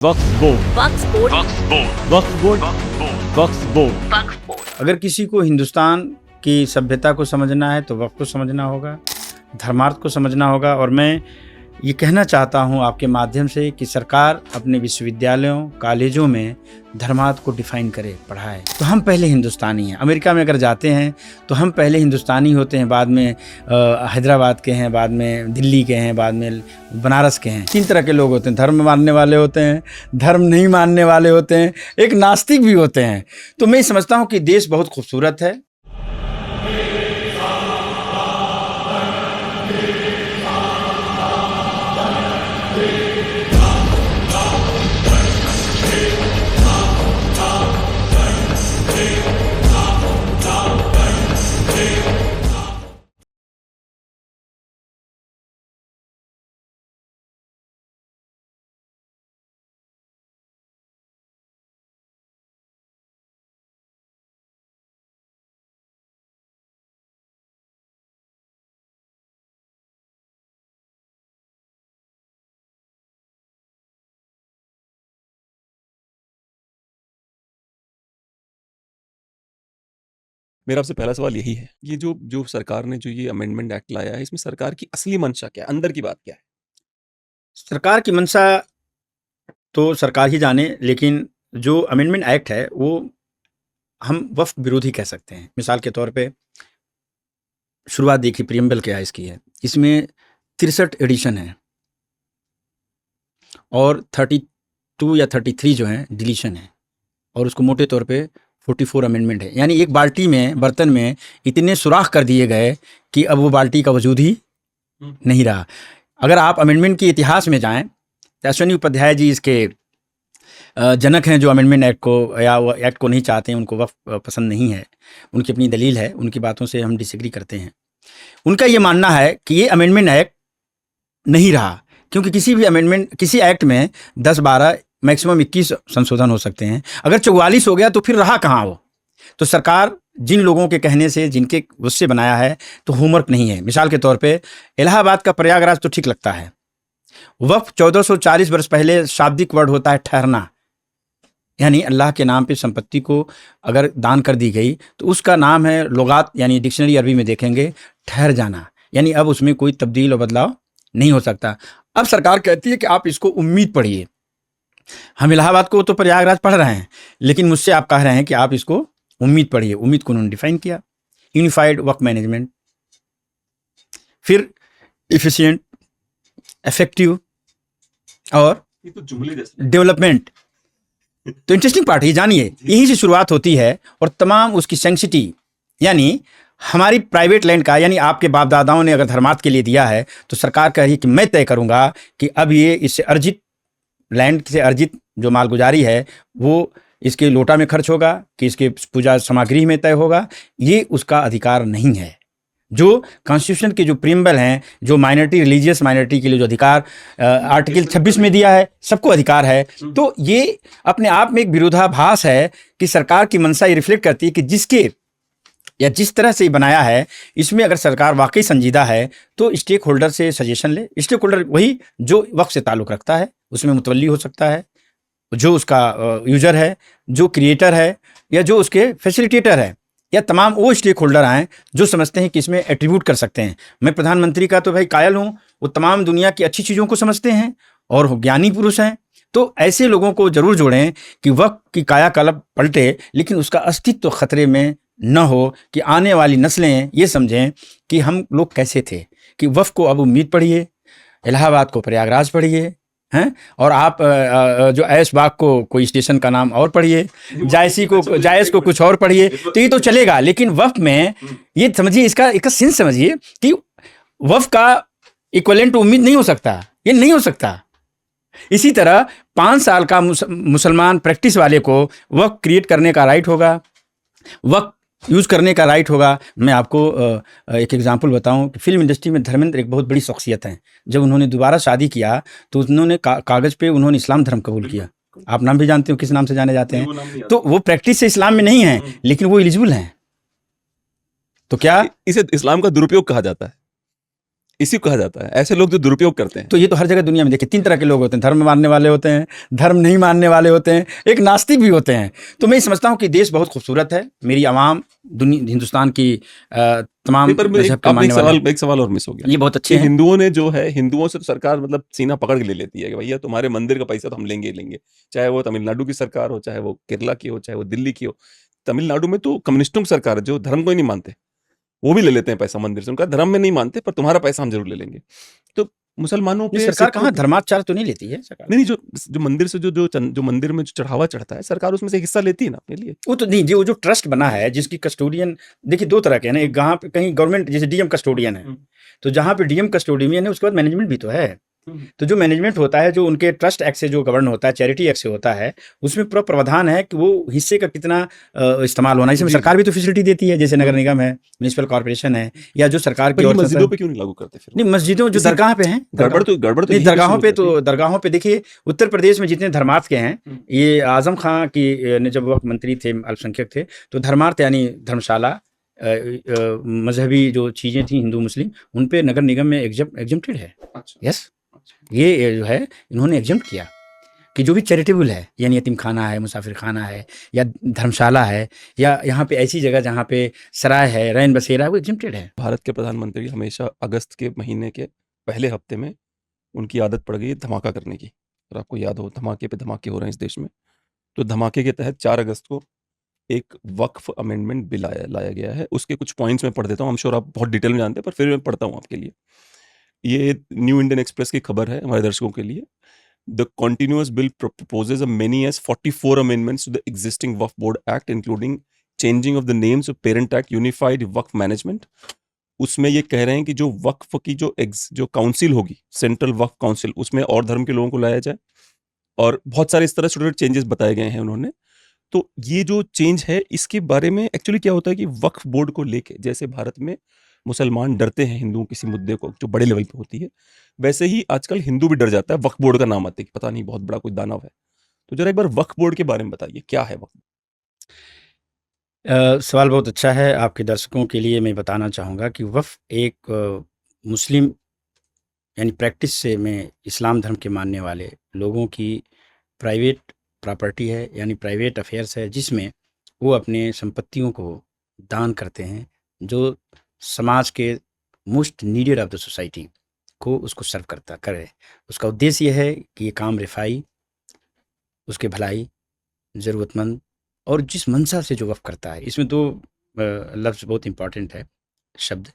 वक्फ board, वक्फ board, वक्फ board, वक्फ board. अगर किसी को हिंदुस्तान की सभ्यता को समझना है तो वक्फ को समझना होगा, धर्मार्थ को समझना होगा। और मैं ये कहना चाहता हूँ आपके माध्यम से कि सरकार अपने विश्वविद्यालयों कॉलेजों में धर्मार्थ को डिफाइन करे, पढ़ाए। तो हम पहले हिंदुस्तानी हैं। अमेरिका में अगर जाते हैं तो हम पहले हिंदुस्तानी होते हैं, बाद में हैदराबाद के हैं, बाद में दिल्ली के हैं, बाद में बनारस के हैं। 3 तरह के लोग होते हैं। धर्म मानने वाले होते हैं, धर्म नहीं मानने वाले होते हैं, एक नास्तिक भी होते हैं। तो मैं समझता हूँ कि देश बहुत खूबसूरत है। मेरा आपसे पहला सवाल यही है, ये जो सरकार ने जो ये अमेंडमेंट एक्ट लाया है, इसमें सरकार की असली मंशा क्या है? अंदर की बात क्या है? सरकार की मंशा तो सरकार ही जाने, लेकिन जो अमेंडमेंट एक्ट है वो हम वक्फ विरोधी कह सकते हैं। मिसाल के तौर पे शुरुआत देखिए, प्रीएम्बल क्या इसकी है। इसमें 63 एडिशन है और 32 या 33 जो है डिलीशन है, और उसको मोटे तौर पे 44 अमेंडमेंट है। यानी एक बाल्टी में, बर्तन में इतने सुराख कर दिए गए कि अब वो बाल्टी का वजूद ही नहीं रहा। अगर आप अमेंडमेंट के इतिहास में जाएं तो अश्विनी उपाध्याय जी इसके जनक हैं, जो अमेंडमेंट एक्ट को या वो एक्ट को नहीं चाहते हैं, उनको वक्फ पसंद नहीं है। उनकी अपनी दलील है, उनकी बातों से हम डिसएग्री करते हैं। उनका ये मानना है कि ये अमेंडमेंट एक्ट नहीं रहा, क्योंकि किसी भी अमेंडमेंट, किसी एक्ट में 10-12 मैक्सिमम 21 संशोधन हो सकते हैं। अगर 44 हो गया तो फिर रहा कहाँ वो? तो सरकार जिन लोगों के कहने से, जिनके उससे बनाया है, तो होमवर्क नहीं है। मिसाल के तौर पे इलाहाबाद का प्रयागराज तो ठीक लगता है। वक्फ 1440 वर्ष पहले शाब्दिक वर्ड होता है ठहरना, यानी अल्लाह के नाम पे संपत्ति को अगर दान कर दी गई तो उसका नाम है लुगात, यानी डिक्शनरी अरबी में देखेंगे ठहर जाना, यानी अब उसमें कोई तब्दील और बदलाव नहीं हो सकता। अब सरकार कहती है कि आप इसको उम्मीद पढ़िए। हम इलाहाबाद को तो प्रयागराज पढ़ रहे हैं, लेकिन मुझसे आप कह रहे हैं कि आप इसको उम्मीद पढ़िए। उम्मीद को उन्होंने डिफाइन किया, यूनिफाइड वक्फ मैनेजमेंट, फिर इफिशिएंट, इफेक्टिव और ये तो जुमले जैसे डेवलपमेंट। तो इंटरेस्टिंग पार्ट है, जानिए, यहीं से शुरुआत होती है। और तमाम उसकी सेंसिटी, यानी हमारी प्राइवेट लैंड का, यानी आपके बाप दादाओं ने अगर धर्मार्थ के लिए दिया है तो सरकार कह रही है कि मैं तय करूंगा कि अब ये इससे अर्जित लैंड से अर्जित जो मालगुजारी है वो इसके लोटा में खर्च होगा कि इसके पूजा सामग्री में तय होगा। ये उसका अधिकार नहीं है। जो कॉन्स्टिट्यूशन के जो प्रीएम्बल हैं, जो माइनॉरिटी, रिलीजियस माइनॉरिटी के लिए जो अधिकार आर्टिकल 26 में दिया है, सबको अधिकार है। तो ये अपने आप में एक विरोधाभास है कि सरकार की मंशा ये रिफ्लेक्ट करती है कि जिसके या जिस तरह से बनाया है, इसमें अगर सरकार वाकई संजीदा है तो स्टेक होल्डर से सजेशन ले। स्टेक होल्डर वही जो वक्त से ताल्लुक़ रखता है, उसमें मुतवल्ली हो सकता है, जो उसका यूजर है, जो क्रिएटर है, या जो उसके फैसिलिटेटर है, या तमाम वो स्टेक होल्डर आए जो समझते हैं कि इसमें एट्रीब्यूट कर सकते हैं। मैं प्रधानमंत्री का तो भाई कायल हूँ, वो तमाम दुनिया की अच्छी चीज़ों को समझते हैं और ज्ञानी पुरुष हैं। तो ऐसे लोगों को जरूर जोड़ें कि वक्फ की कायाकल्प पलटे, लेकिन उसका अस्तित्व खतरे में न हो, कि आने वाली नस्लें ये समझें कि हम लोग कैसे थे। कि वक्फ को अब उम्मीद पढ़िए, इलाहाबाद को प्रयागराज पढ़िए, हैं, और आप जो ऐशबाग को कोई स्टेशन का नाम और पढ़िए, जायस को कुछ और पढ़िए, तो ये तो चलेगा। लेकिन वक्फ में ये समझिए, इसका सेंस समझिए कि वक्फ का इक्विवेलेंट उम्मीद नहीं हो सकता, ये नहीं हो सकता। इसी तरह 5 साल का मुसलमान प्रैक्टिस वाले को वक्फ क्रिएट करने का राइट होगा, वक्फ यूज़ करने का राइट होगा। मैं आपको एक एग्जांपल बताऊं कि फिल्म इंडस्ट्री में धर्मेंद्र एक बहुत बड़ी शख्सियत हैं। जब उन्होंने दोबारा शादी किया तो उन्होंने कागज़ पे उन्होंने इस्लाम धर्म कबूल किया। आप नाम भी जानते हो, किस नाम से जाने जाते हैं? तो वो प्रैक्टिस से इस्लाम में नहीं है, लेकिन वो एलिजिबल हैं। तो क्या इसे इस्लाम का दुरुपयोग कहा जाता है? इसी को कहा जाता है, ऐसे लोग जो दुरुपयोग करते हैं। तो ये तो हर जगह दुनिया में देखिए 3 तरह के लोग होते हैं, धर्म मानने वाले होते हैं, धर्म नहीं मानने वाले होते हैं, एक नास्तिक भी होते हैं। तो मैं समझता हूँ कि देश बहुत खूबसूरत है, मेरी आवाम दुनिया हिंदुस्तान की तमाम पर मजहब के आपने मानने वाले, एक सवाल और मिस हो गया। ये बहुत अच्छे कि हैं। हिंदुओं ने जो है, हिंदुओं से तो सरकार मतलब सीना पकड़ के ले लेती है कि भैया तुम्हारे मंदिर का पैसा तो हम लेंगे ही लेंगे, चाहे वो तमिलनाडु की सरकार हो, चाहे वो केरला की हो, चाहे वो दिल्ली की हो। तमिलनाडु में तो कम्युनिस्टों की सरकार है जो धर्म को ही नहीं मानते, वो भी ले लेते हैं पैसा मंदिर से। उनका धर्म में नहीं मानते पर तुम्हारा पैसा हम जरूर ले लेंगे। तो मुसलमानों नहीं, पे सरकार सिखों कहाँ पे धर्माचार्य तो नहीं लेती है सरकार। नहीं, जो जो मंदिर से जो मंदिर में जो चढ़ावा चढ़ता है, सरकार उसमें से एक हिस्सा लेती है ना अपने लिए। वो तो नहीं, जो ट्रस्ट बना है जिसकी कस्टोडियन, देखिए 2 तरह के हैं ना, एक जहाँ पे कहीं गवर्नमेंट जैसे डीएम कस्टोडियन है, तो जहाँ पे डीएम कस्टोडियन है उसके बाद मैनेजमेंट भी तो है। तो जो मैनेजमेंट होता है, जो उनके ट्रस्ट एक्ट से जो गवर्न होता है, चैरिटी एक्ट से होता है, उसमें पूरा प्रावधान है कि वो हिस्से का कितना इस्तेमाल होना है। इसमें जी, सरकार भी तो फैसिलिटी देती है, जैसे नगर निगम है, म्युनिसिपल कॉर्पोरेशन है, या जो सरकार पर की ये ओर से मस्जिदों पे क्यों नहीं लागू करते फिर? नहीं, मस्जिदों जो इसी दरगाह पे हैं, गड़बड़ तो नहीं यहीं पे शुरू होती है। दरगाहों पे देखिए, उत्तर प्रदेश में जितने धर्मार्थ के हैं, ये आजम खां की ने जब वक्त मंत्री थे, अल्पसंख्यक थे, तो धर्मार्थ यानी धर्मशाला, मजहबी जो चीज़ें थी हिंदू मुस्लिम, उन पे नगर निगम में एग्जम्प्टेड है। अच्छा, यस, ये जो है इन्होंने एग्जम्प्ट किया कि जो भी चैरिटेबल है, यानी यतीम खाना है, मुसाफिर खाना है, या धर्मशाला है, या यहाँ पे ऐसी जगह जहाँ पे सराय है, रैन बसेरा, वो एग्जम्प्टेड है। भारत के प्रधानमंत्री हमेशा अगस्त के महीने के पहले हफ्ते में उनकी आदत पड़ गई है धमाका करने की। और आपको याद हो, धमाके पे धमाके हो रहे हैं इस देश में। तो धमाके के तहत 4 अगस्त को एक वक्फ अमेंडमेंट बिल लाया गया है। उसके कुछ पॉइंट्स मैं पढ़ देता हूँ। आई एम श्योर आप बहुत डिटेल में जानते हैं, पर फिर मैं पढ़ता हूँ आपके लिए। ये न्यू इंडियन एक्सप्रेस की खबर है हमारे दर्शकों के लिए। The continuous bill proposes a many as 44 amendments to the existing Waqf Board Act, including changing of the names of Parent Act, Unified Waqf Management. उसमें ये कह रहे हैं कि जो वक्फ की जो काउंसिल होगी, सेंट्रल वक्फ काउंसिल, उसमें और धर्म के लोगों को लाया जाए, और बहुत सारे इस तरह छोटे छोटे चेंजेस बताए गए हैं उन्होंने। तो ये जो चेंज है, इसके बारे में एक्चुअली क्या होता है कि वक्फ बोर्ड को लेके, जैसे भारत में मुसलमान डरते हैं हिंदुओं किसी मुद्दे को जो बड़े लेवल पे होती है, वैसे ही आजकल हिंदू भी डर जाता है वक्फ बोर्ड का नाम आते कि पता नहीं बहुत बड़ा कोई दानव है। तो जरा एक बार वक्फ बोर्ड के बारे में बताइए, क्या है वक्फ? सवाल बहुत अच्छा है। आपके दर्शकों के लिए मैं बताना चाहूँगा कि वक्फ एक मुस्लिम यानी प्रैक्टिस से में इस्लाम धर्म के मानने वाले लोगों की प्राइवेट प्रॉपर्टी है, यानी प्राइवेट अफेयर्स है, जिसमें वो अपने संपत्तियों को दान करते हैं, जो समाज के most needed off the society को उसको सर्व करता करे। उसका उद्देश्य ये है कि ये काम रिफाई, उसके भलाई, ज़रूरतमंद और जिस मंशा से जो वक़्फ़ करता है। इसमें 2 लफ्ज़ बहुत इम्पॉर्टेंट है शब्द,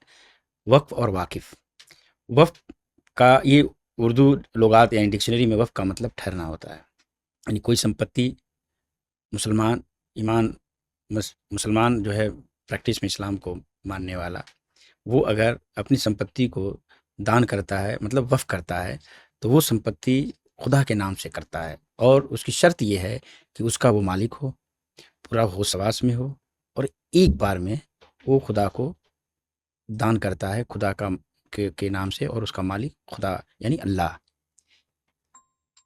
वक़्फ़ और वाकिफ़। वक़्फ़ का ये उर्दू लुगात यानी डिक्शनरी में वक़्फ़ का मतलब ठहरना होता है, यानी कोई संपत्ति मुसलमान मुसलमान जो है प्रैक्टिस में इस्लाम को मानने वाला, वो अगर अपनी संपत्ति को दान करता है, मतलब वक़्फ़ करता है, तो वो संपत्ति खुदा के नाम से करता है, और उसकी शर्त ये है कि उसका वो मालिक हो, पूरा होश-हवास में हो, और एक बार में वो खुदा को दान करता है, खुदा के नाम से, और उसका मालिक खुदा यानी अल्लाह।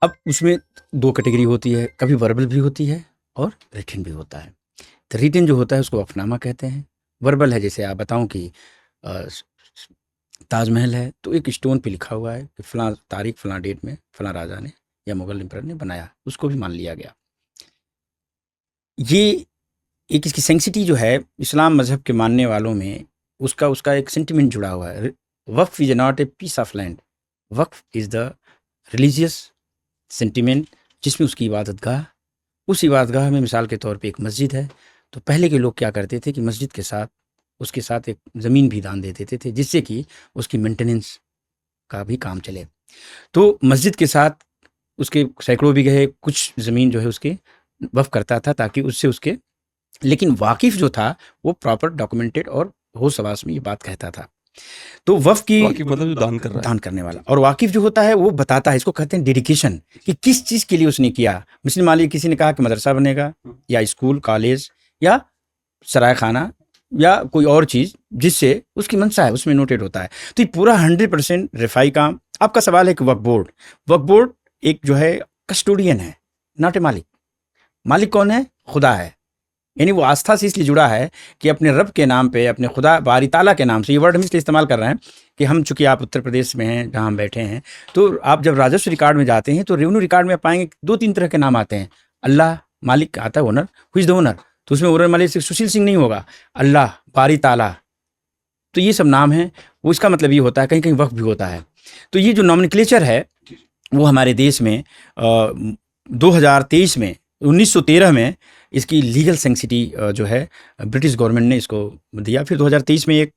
अब उसमें 2 कैटेगरी होती है, कभी वर्बल भी होती है और रिटन भी होता है। तो रिटन जो होता है उसको वक़्फ़नामा कहते हैं। वर्बल है, जैसे आप बताऊँ कि ताजमहल है, तो एक स्टोन पे लिखा हुआ है कि फ़लाँ तारीख, फ़लाँ डेट में फ़लाँ राजा ने या मुग़ल एम्परर ने बनाया, उसको भी मान लिया गया। ये एक इसकी सेंसिटी जो है इस्लाम मज़हब के मानने वालों में, उसका एक सेंटिमेंट जुड़ा हुआ है। वक़्फ़ is not a piece of land, वक़्फ़ इज़ द रिलीजियस सेंटिमेंट, जिसमें उसकी इबादतगाह, उस इबादतगाह में मिसाल के तौर पे एक मस्जिद है, तो पहले के लोग क्या करते थे कि मस्जिद के साथ उसके साथ एक ज़मीन भी दान दे देते थे, जिससे कि उसकी मेंटेनेंस का भी काम चले। तो मस्जिद के साथ उसके सैकड़ों बीघे कुछ ज़मीन जो है उसके वक़्फ़ करता था, ताकि उससे उसके, लेकिन वाकिफ़ जो था वो प्रॉपर डॉक्यूमेंटेड और होश-हवास में ये बात कहता था। तो वक़्फ़ की वाकिफ मतलब जो दान कर रहा है। दान करने वाला, और वाकिफ़ जो होता है वो बताता है, इसको कहते हैं डेडिकेशन, कि किस चीज़ के लिए उसने किया। मिसल मान लीजिए किसी ने कहा कि मदरसा बनेगा, या स्कूल, कॉलेज, या सराय खाना, या कोई और चीज़ जिससे उसकी मंशा है, उसमें नोटेड होता है। तो ये पूरा 100% रिफाई काम। आपका सवाल है कि वक्फ बोर्ड एक जो है कस्टोडियन है, नॉट ए मालिक। मालिक कौन है? खुदा है। यानी वो आस्था से इसलिए जुड़ा है कि अपने रब के नाम पे, अपने खुदा बारी ताला के नाम से, ये वर्ड हम इसलिए इस्तेमाल कर रहे हैं कि हम चूंकि आप उत्तर प्रदेश में हैं जहाँ हम बैठे हैं, तो आप जब राजस्व रिकॉर्ड में जाते हैं तो रेवेन्यू रिकॉर्ड में आप पाएंगे 2-3 तरह के नाम आते हैं। अल्लाह मालिक आता है, owner, who is the owner, तो उसमें ओनर मालिक सुशील सिंह नहीं होगा, अल्लाह, बारी ताला, तो ये सब नाम हैं। वो इसका मतलब ये होता है, कहीं कहीं वक्फ भी होता है। तो ये जो नॉमेनक्लेचर है वो हमारे देश में 2023 में, 1913 में इसकी लीगल सेंसिटी जो है ब्रिटिश गवर्नमेंट ने इसको दिया। फिर 2023 में एक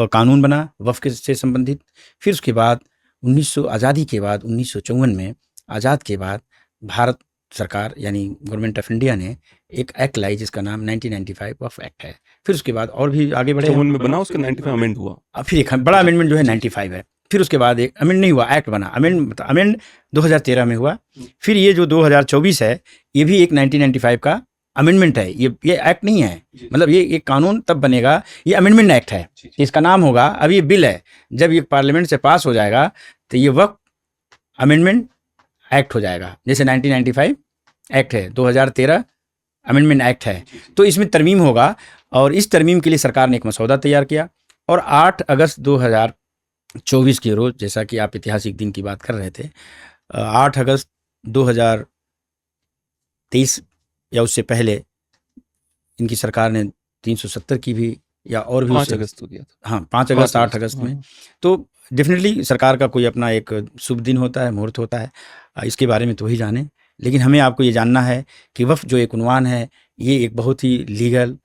कानून बना वक्फ से संबंधित। फिर उसके बाद आज़ादी के बाद 1954 में, आज़ाद के बाद भारत सरकार यानी गवर्नमेंट ऑफ इंडिया ने एक एक्ट लाई जिसका नाम 1995 वक्फ एक्ट है। फिर उसके बाद और भी आगे बढ़े, 54 में बना, उसका 95 अमेंड हुआ। फिर एक बड़ा अमेंडमेंट जो है 95 है। फिर उसके बाद एक अमेंड नहीं हुआ, एक्ट बना, अमेंड 2013 में हुआ। फिर ये जो 2024 है ये भी एक 1995 का अमेंडमेंट है, ये एक्ट नहीं है, मतलब ये एक कानून तब बनेगा, ये अमेंडमेंट एक्ट है, इसका नाम होगा। अब ये बिल है, जब ये पार्लियामेंट से पास हो जाएगा तो ये वक्फ अमेंडमेंट एक्ट हो जाएगा। जैसे 1995 एक्ट है, 2013 अमेंडमेंट एक्ट है, तो इसमें तरमीम होगा। और इस तरमीम के लिए सरकार ने एक मसौदा तैयार किया और 8 अगस्त 2024 के रोज़, जैसा कि आप ऐतिहासिक दिन की बात कर रहे थे, 8 अगस्त 2023 या उससे पहले इनकी सरकार ने 370 की भी या और भी 5 अगस्त को किया था। हाँ, 5 अगस्त 8 अगस्त में। तो डेफिनेटली सरकार का कोई अपना एक शुभ दिन होता है, मुहूर्त होता है, इसके बारे में तो ही जाने। लेकिन हमें आपको ये जानना है कि वक्फ जो एक उन्वान है ये एक बहुत ही लीगल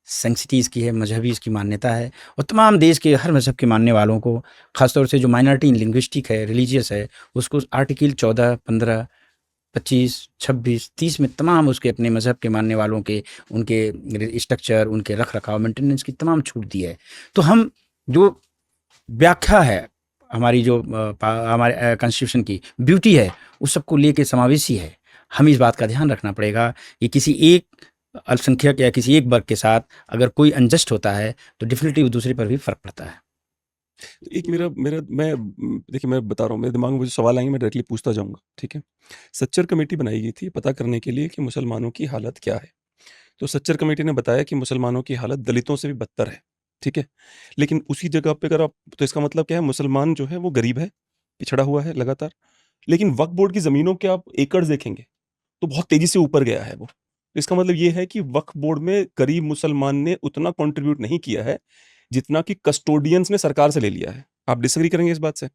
सेंसिटी इसकी है, मजहबी इसकी मान्यता है। और तमाम देश के हर मज़हब के मानने वालों को, ख़ासतौर से जो माइनॉरिटी इन लिंग्विस्टिक है, रिलीजियस है, उसको आर्टिकल 14, 15, 25, 26, 30 में तमाम उसके अपने मज़हब के मानने वालों के, उनके स्ट्रक्चर, उनके रख रखाव, मेंटेनेंस की तमाम छूट दी है। तो हम जो व्याख्या है हमारी, जो हमारे कॉन्स्टिट्यूशन की ब्यूटी है, उस सबको लेके समावेशी है। हमें इस बात का ध्यान रखना पड़ेगा कि किसी एक अल्पसंख्यक या किसी एक वर्ग के साथ अगर कोई अनजस्ट होता है तो डेफिनेटली दूसरे पर भी फ़र्क पड़ता है। एक मेरा मेरा मैं देखिए, मैं बता रहा हूँ, मेरे दिमाग में मुझे सवाल आएंगे, मैं डायरेक्टली पूछता जाऊंगा, ठीक है। सच्चर कमेटी बनाई गई थी पता करने के लिए कि मुसलमानों की हालत क्या है। तो सच्चर कमेटी ने बताया कि मुसलमानों की हालत दलितों से भी बदतर है, ठीक है। लेकिन उसी जगह पे अगर आप, तो इसका मतलब क्या है, मुसलमान जो है वो गरीब है, पिछड़ा हुआ है लगातार। लेकिन वक्फ बोर्ड की ज़मीनों के आप एकड़ देखेंगे तो बहुत तेज़ी से ऊपर गया है वो। तो इसका मतलब ये है कि वक्फ बोर्ड में गरीब मुसलमान ने उतना कंट्रीब्यूट नहीं किया है जितना कि कस्टोडियंस ने सरकार से ले लिया है। आप डिसएग्री करेंगे इस बात से?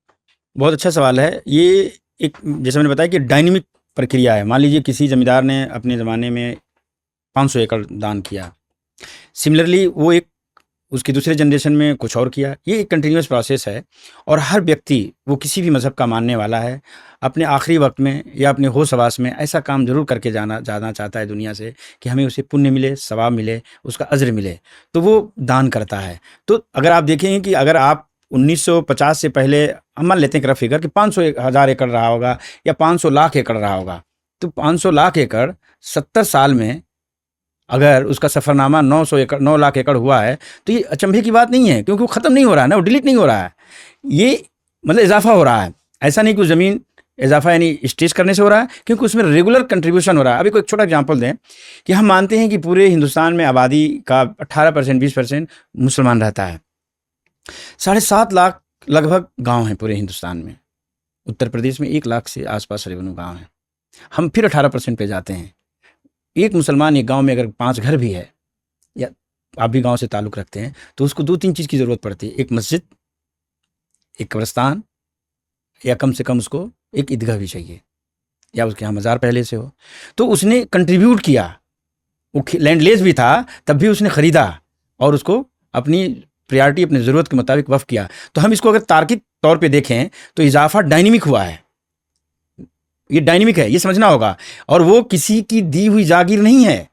बहुत अच्छा सवाल है। ये एक, जैसे मैंने बताया कि डायनेमिक प्रक्रिया है। मान लीजिए किसी ज़मींदार ने अपने ज़माने में 500 एकड़ दान किया, सिमिलरली वो एक उसकी दूसरे जनरेशन में कुछ और किया। ये एक कंटिन्यूस प्रोसेस है और हर व्यक्ति, वो किसी भी मज़हब का मानने वाला है, अपने आखिरी वक्त में या अपने होश हवास में ऐसा काम ज़रूर करके जाना चाहता है दुनिया से कि हमें उसे पुण्य मिले, सवाब मिले, उसका अज्र मिले, तो वो दान करता है। तो अगर आप देखेंगे कि अगर आप 1950 से पहले, हम मान लेते हैं रफ फिगर कि 500,000 एकड़ रहा होगा या 500 लाख एकड़ रहा होगा, तो 500 लाख एकड़ 70 साल में अगर उसका सफ़रनामा 9 लाख एकड़ हुआ है तो ये अचंभे की बात नहीं है, क्योंकि वो ख़त्म नहीं हो रहा है ना, वो डिलीट नहीं हो रहा है, ये मतलब इजाफा हो रहा है। ऐसा नहीं कि ज़मीन इजाफा यानी स्टेज करने से हो रहा है, क्योंकि उसमें रेगुलर कंट्रीब्यूशन हो रहा है। अभी कोई एक छोटा एग्जांपल दें कि हम मानते हैं कि पूरे हिंदुस्तान में आबादी का 18%, 20% मुसलमान रहता है। 7.5 लाख लगभग गाँव हैं पूरे हिंदुस्तान में। उत्तर प्रदेश में 1 लाख से आसपास रेवेन्यू गाँव हैं। हम फिर 18% पे जाते हैं। एक मुसलमान एक गांव में अगर 5 घर भी है, या आप भी गांव से ताल्लुक़ रखते हैं, तो उसको 2-3 चीज़ की ज़रूरत पड़ती है। एक मस्जिद, एक कब्रिस्तान, या कम से कम उसको एक ईदगाह भी चाहिए, या उसके यहाँ मज़ार पहले से हो। तो उसने कंट्रीब्यूट किया, वो लैंडलेस भी था तब भी उसने ख़रीदा और उसको अपनी प्रायोरिटी, अपनी ज़रूरत के मुताबिक वफ़ किया। तो हम इसको अगर तार्किक तौर पर देखें तो इजाफा डायनेमिक हुआ है, ये डायनेमिक है, ये समझना होगा। और वो किसी की दी हुई जागीर नहीं है,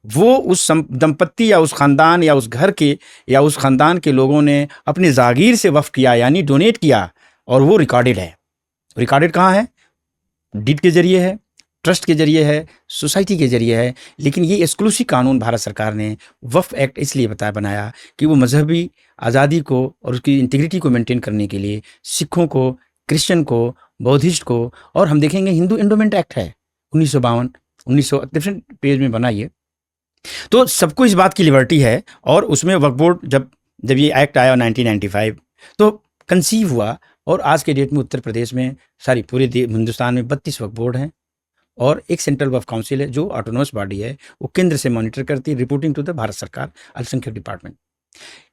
वो उस दंपत्ति या उस ख़ानदान या उस घर के या उस ख़ानदान के लोगों ने अपनी जागीर से वफ़ किया, यानी डोनेट किया, और वो रिकॉर्डेड है। रिकॉर्डेड कहाँ है? डीड के ज़रिए है, ट्रस्ट के ज़रिए है, सोसाइटी के ज़रिए है। लेकिन ये एक्सक्लूसिव कानून भारत सरकार ने वक्फ एक्ट इसलिए बनाया कि वो मजहबी आज़ादी को और उसकी इंटीग्रिटी को मेंटेन करने के लिए सिखों को, क्रिश्चियन को, बौद्धिस्ट को, और हम देखेंगे हिंदू एंडोमेंट एक्ट है 1952, 1900 डिफरेंट पेज में बना ये, तो सबको इस बात की लिबर्टी है। और उसमें वक्फ बोर्ड जब जब ये एक्ट आया 1995 तो कंसीव हुआ, और आज के डेट में उत्तर प्रदेश में पूरे हिंदुस्तान में 32 वक्फ बोर्ड हैं और एक सेंट्रल वक्फ काउंसिल है जो ऑटोनोमस बॉडी है, वो केंद्र से मॉनिटर करती है, रिपोर्टिंग टू द भारत सरकार अल्पसंख्यक डिपार्टमेंट।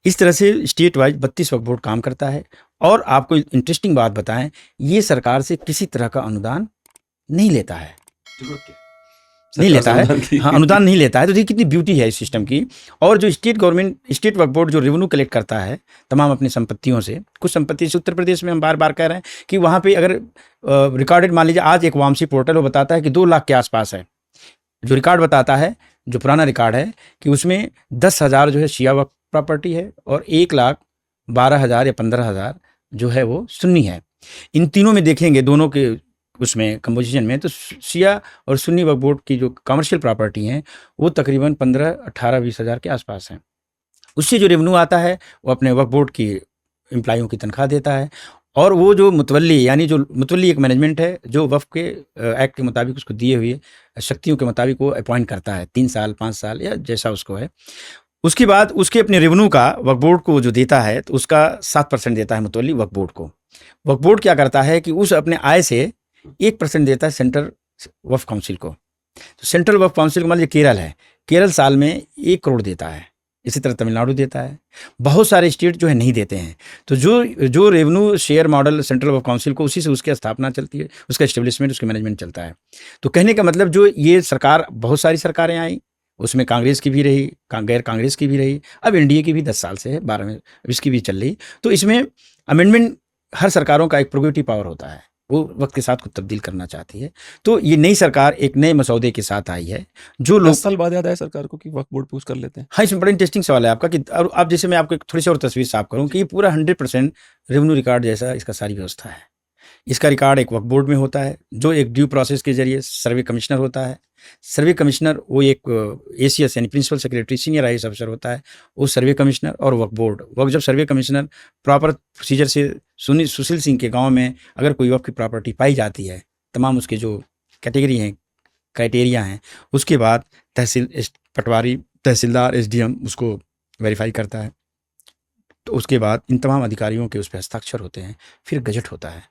इस तरह से स्टेट वाइज 32 वक्फ बोर्ड काम करता है। और आपको इंटरेस्टिंग बात बताएं, ये सरकार से किसी तरह का अनुदान नहीं लेता है, नहीं लेता है, हाँ, अनुदान नहीं लेता है। तो देखिए कितनी ब्यूटी है इस सिस्टम की। और जो स्टेट वक्फ बोर्ड जो रेवेन्यू कलेक्ट करता है तमाम अपनी संपत्तियों से, कुछ संपत्ति से उत्तर प्रदेश में हम बार बार कह रहे हैं कि वहाँ पे अगर रिकॉर्डेड, मान लीजिए आज एक वामसी पोर्टल वो बताता है कि 2 लाख के आसपास है, जो रिकॉर्ड बताता है, जो पुराना रिकॉर्ड है कि उसमें 10,000 जो है शिया वक्फ प्रॉपर्टी है और 1,12,000 या 15,000 जो है वो सुन्नी है। इन तीनों में देखेंगे दोनों के उसमें कंपोजिशन में, तो शिया और सुन्नी वक्फ बोर्ड की जो कमर्शियल प्रॉपर्टी हैं वो तकरीबन 15, 18, 20,000 के आसपास हैं। उससे जो रेवेन्यू आता है वो अपने वक्फ बोर्ड की एम्प्लॉइयों की तनख्वाह देता है। और वो जो मुतवल्ली, यानी जो मुतवल्ली एक मैनेजमेंट है जो वक्फ के एक्ट के मुताबिक उसको दिए हुए शक्तियों के मुताबिक वो अपॉइंट करता है, 3 साल 5 साल या जैसा उसको है। उसके बाद उसके अपने रेवेन्यू का वक्फ बोर्ड को जो देता है तो उसका 7% देता है मुतवल्ली वक्फ बोर्ड को। वक्फ बोर्ड क्या करता है कि उस अपने आय से 1% देता है सेंट्रल वक्फ काउंसिल को। तो सेंट्रल वक्फ काउंसिल को मान लीजिए केरल है, केरल साल में 1 करोड़ देता है, इसी तरह तमिलनाडु देता है, बहुत सारे स्टेट जो है नहीं देते हैं। तो जो रेवेन्यू शेयर मॉडल सेंट्रल वक्फ काउंसिल को, उसी से उसकी स्थापना चलती है, उसका एस्टेब्लिशमेंट, उसका मैनेजमेंट चलता है। तो कहने का मतलब जो ये सरकार, बहुत सारी सरकारें आई, उसमें कांग्रेस की भी रही, गैर कांग्रेस की भी रही, अब एनडीए की भी 10 साल से है, 12 में इसकी भी चल रही। तो इसमें अमेंडमेंट, हर सरकारों का एक प्रोग्रेटिव पावर होता है, वो वक्त के साथ कुछ तब्दील करना चाहती है। तो ये नई सरकार एक नए मसौदे के साथ आई है जो लोग 10 साल बाद याद आया सरकार को कि वक्फ बोर्ड पुश कर लेते हैं। हाँ, इसमें बड़ा इंटरेस्टिंग सवाल है आपका कि अब जैसे मैं आपको एक थोड़ी सी और तस्वीर साफ करूं कि ये पूरा 100% रेवेन्यू रिकॉर्ड जैसा इसका सारी व्यवस्था है। इसका रिकॉर्ड एक वक्फ बोर्ड में होता है जो एक ड्यू प्रोसेस के जरिए सर्वे कमिश्नर होता है। सर्वे कमिश्नर वो एक एसीएस यानी प्रिंसिपल सेक्रेटरी सीनियर आईएएस अफसर होता है, वो सर्वे कमिश्नर और वक्फ बोर्ड। वक्फ जब सर्वे कमिश्नर प्रॉपर प्रोसीजर से सुशील सिंह के गाँव में अगर कोई वक्फ की प्रॉपर्टी पाई जाती है, तमाम उसके जो कैटेगरी हैं, क्राइटेरिया हैं, उसके बाद पटवारी, तहसीलदार, एसडीएम उसको वेरीफाई करता है। तो उसके बाद इन तमाम अधिकारियों के उस पर हस्ताक्षर होते हैं, फिर गजट होता है।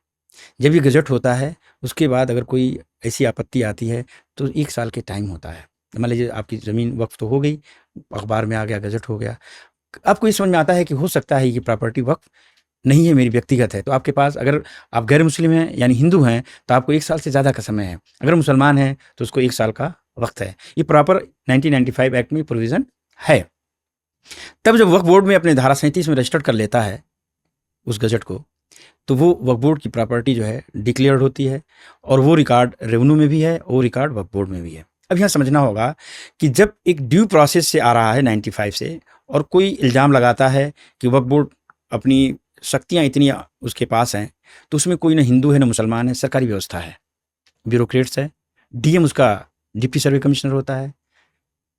जब ये गजट होता है उसके बाद अगर कोई ऐसी आपत्ति आती है तो 1 साल के टाइम होता है। मान लीजिए आपकी ज़मीन वक्फ तो हो गई, अखबार में आ गया, गजट हो गया, आपको ये समझ में आता है कि हो सकता है ये प्रॉपर्टी वक्फ नहीं है, मेरी व्यक्तिगत है। तो आपके पास, अगर आप गैर मुस्लिम हैं यानी हिंदू हैं, तो आपको 1 साल से ज़्यादा का समय है। अगर मुसलमान हैं तो उसको 1 साल का वक्त है। ये प्रॉपर 1995 एक्ट में प्रोविज़न है। तब जब वक्फ बोर्ड में अपने धारा 37 में रजिस्टर्ड कर लेता है उस गजट को, तो वो वक्फ बोर्ड की प्रॉपर्टी जो है डिक्लेयर्ड होती है, और वो रिकॉर्ड रेवेन्यू में भी है, वो रिकॉर्ड वक्फ बोर्ड में भी है। अब यहाँ समझना होगा कि जब एक ड्यू प्रोसेस से आ रहा है 95 से, और कोई इल्ज़ाम लगाता है कि वक्फ बोर्ड अपनी शक्तियाँ इतनी उसके पास हैं, तो उसमें कोई ना हिंदू है ना मुसलमान है, सरकारी व्यवस्था है, ब्यूरोक्रेट्स है, डीएम उसका डिप्टी सर्वे कमिश्नर होता है,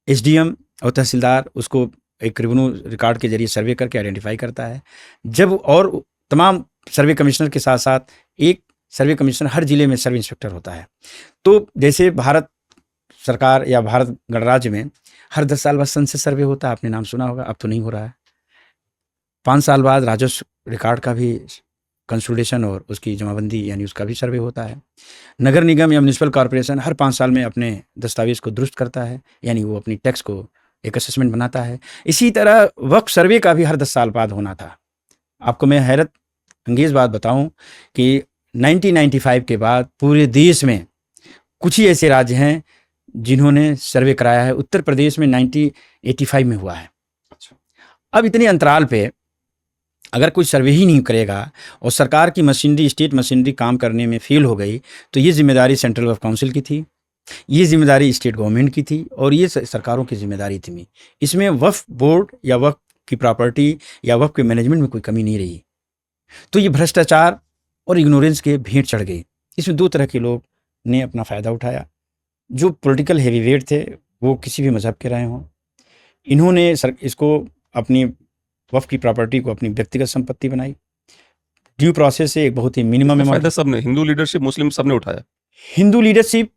एसडीएम और तहसीलदार उसको एक रेवेन्यू रिकॉर्ड के जरिए सर्वे करके आइडेंटिफाई करता है। जब और तमाम सर्वे कमिश्नर के साथ साथ एक सर्वे कमिश्नर हर जिले में सर्वे इंस्पेक्टर होता है। तो जैसे भारत सरकार या भारत गणराज्य में हर 10 साल बाद सेंसस सर्वे होता है, आपने नाम सुना होगा, अब तो नहीं हो रहा है। 5 साल बाद राजस्व रिकॉर्ड का भी कंसोलिडेशन और उसकी जमाबंदी यानी उसका भी सर्वे होता है। नगर निगम या म्यूनिसिपल कॉरपोरेशन हर 5 साल में अपने दस्तावेज को दुरुस्त करता है, यानी वो अपनी टैक्स को एक असेसमेंट बनाता है। इसी तरह वक्फ सर्वे का भी हर 10 साल बाद होना था। आपको मैं हैरत अंगेज बात बताऊं कि 1995 के बाद पूरे देश में कुछ ही ऐसे राज्य हैं जिन्होंने सर्वे कराया है। उत्तर प्रदेश में 1985 में हुआ है। अब इतने अंतराल पे अगर कोई सर्वे ही नहीं करेगा और सरकार की मशीनरी, स्टेट मशीनरी काम करने में फेल हो गई, तो ये जिम्मेदारी सेंट्रल वक्फ काउंसिल की थी, ये जिम्मेदारी स्टेट गवर्नमेंट की थी, और ये सरकारों की जिम्मेदारी थी। इसमें वक्फ बोर्ड या वक्फ की प्रॉपर्टी या वक्फ के मैनेजमेंट में कोई कमी नहीं रही। तो ये भ्रष्टाचार और इग्नोरेंस के भेंट चढ़ गई। इसमें 2 तरह के लोग ने अपना फ़ायदा उठाया। जो पॉलिटिकल हैवीवेट थे, वो किसी भी मजहब के रहे हों, इन्होंने इसको अपनी वक्फ की प्रॉपर्टी को अपनी व्यक्तिगत संपत्ति बनाई। ड्यू प्रोसेस से एक बहुत ही मिनिमम फायदा सबने, हिंदू लीडरशिप, मुस्लिम सबने उठाया। हिंदू लीडरशिप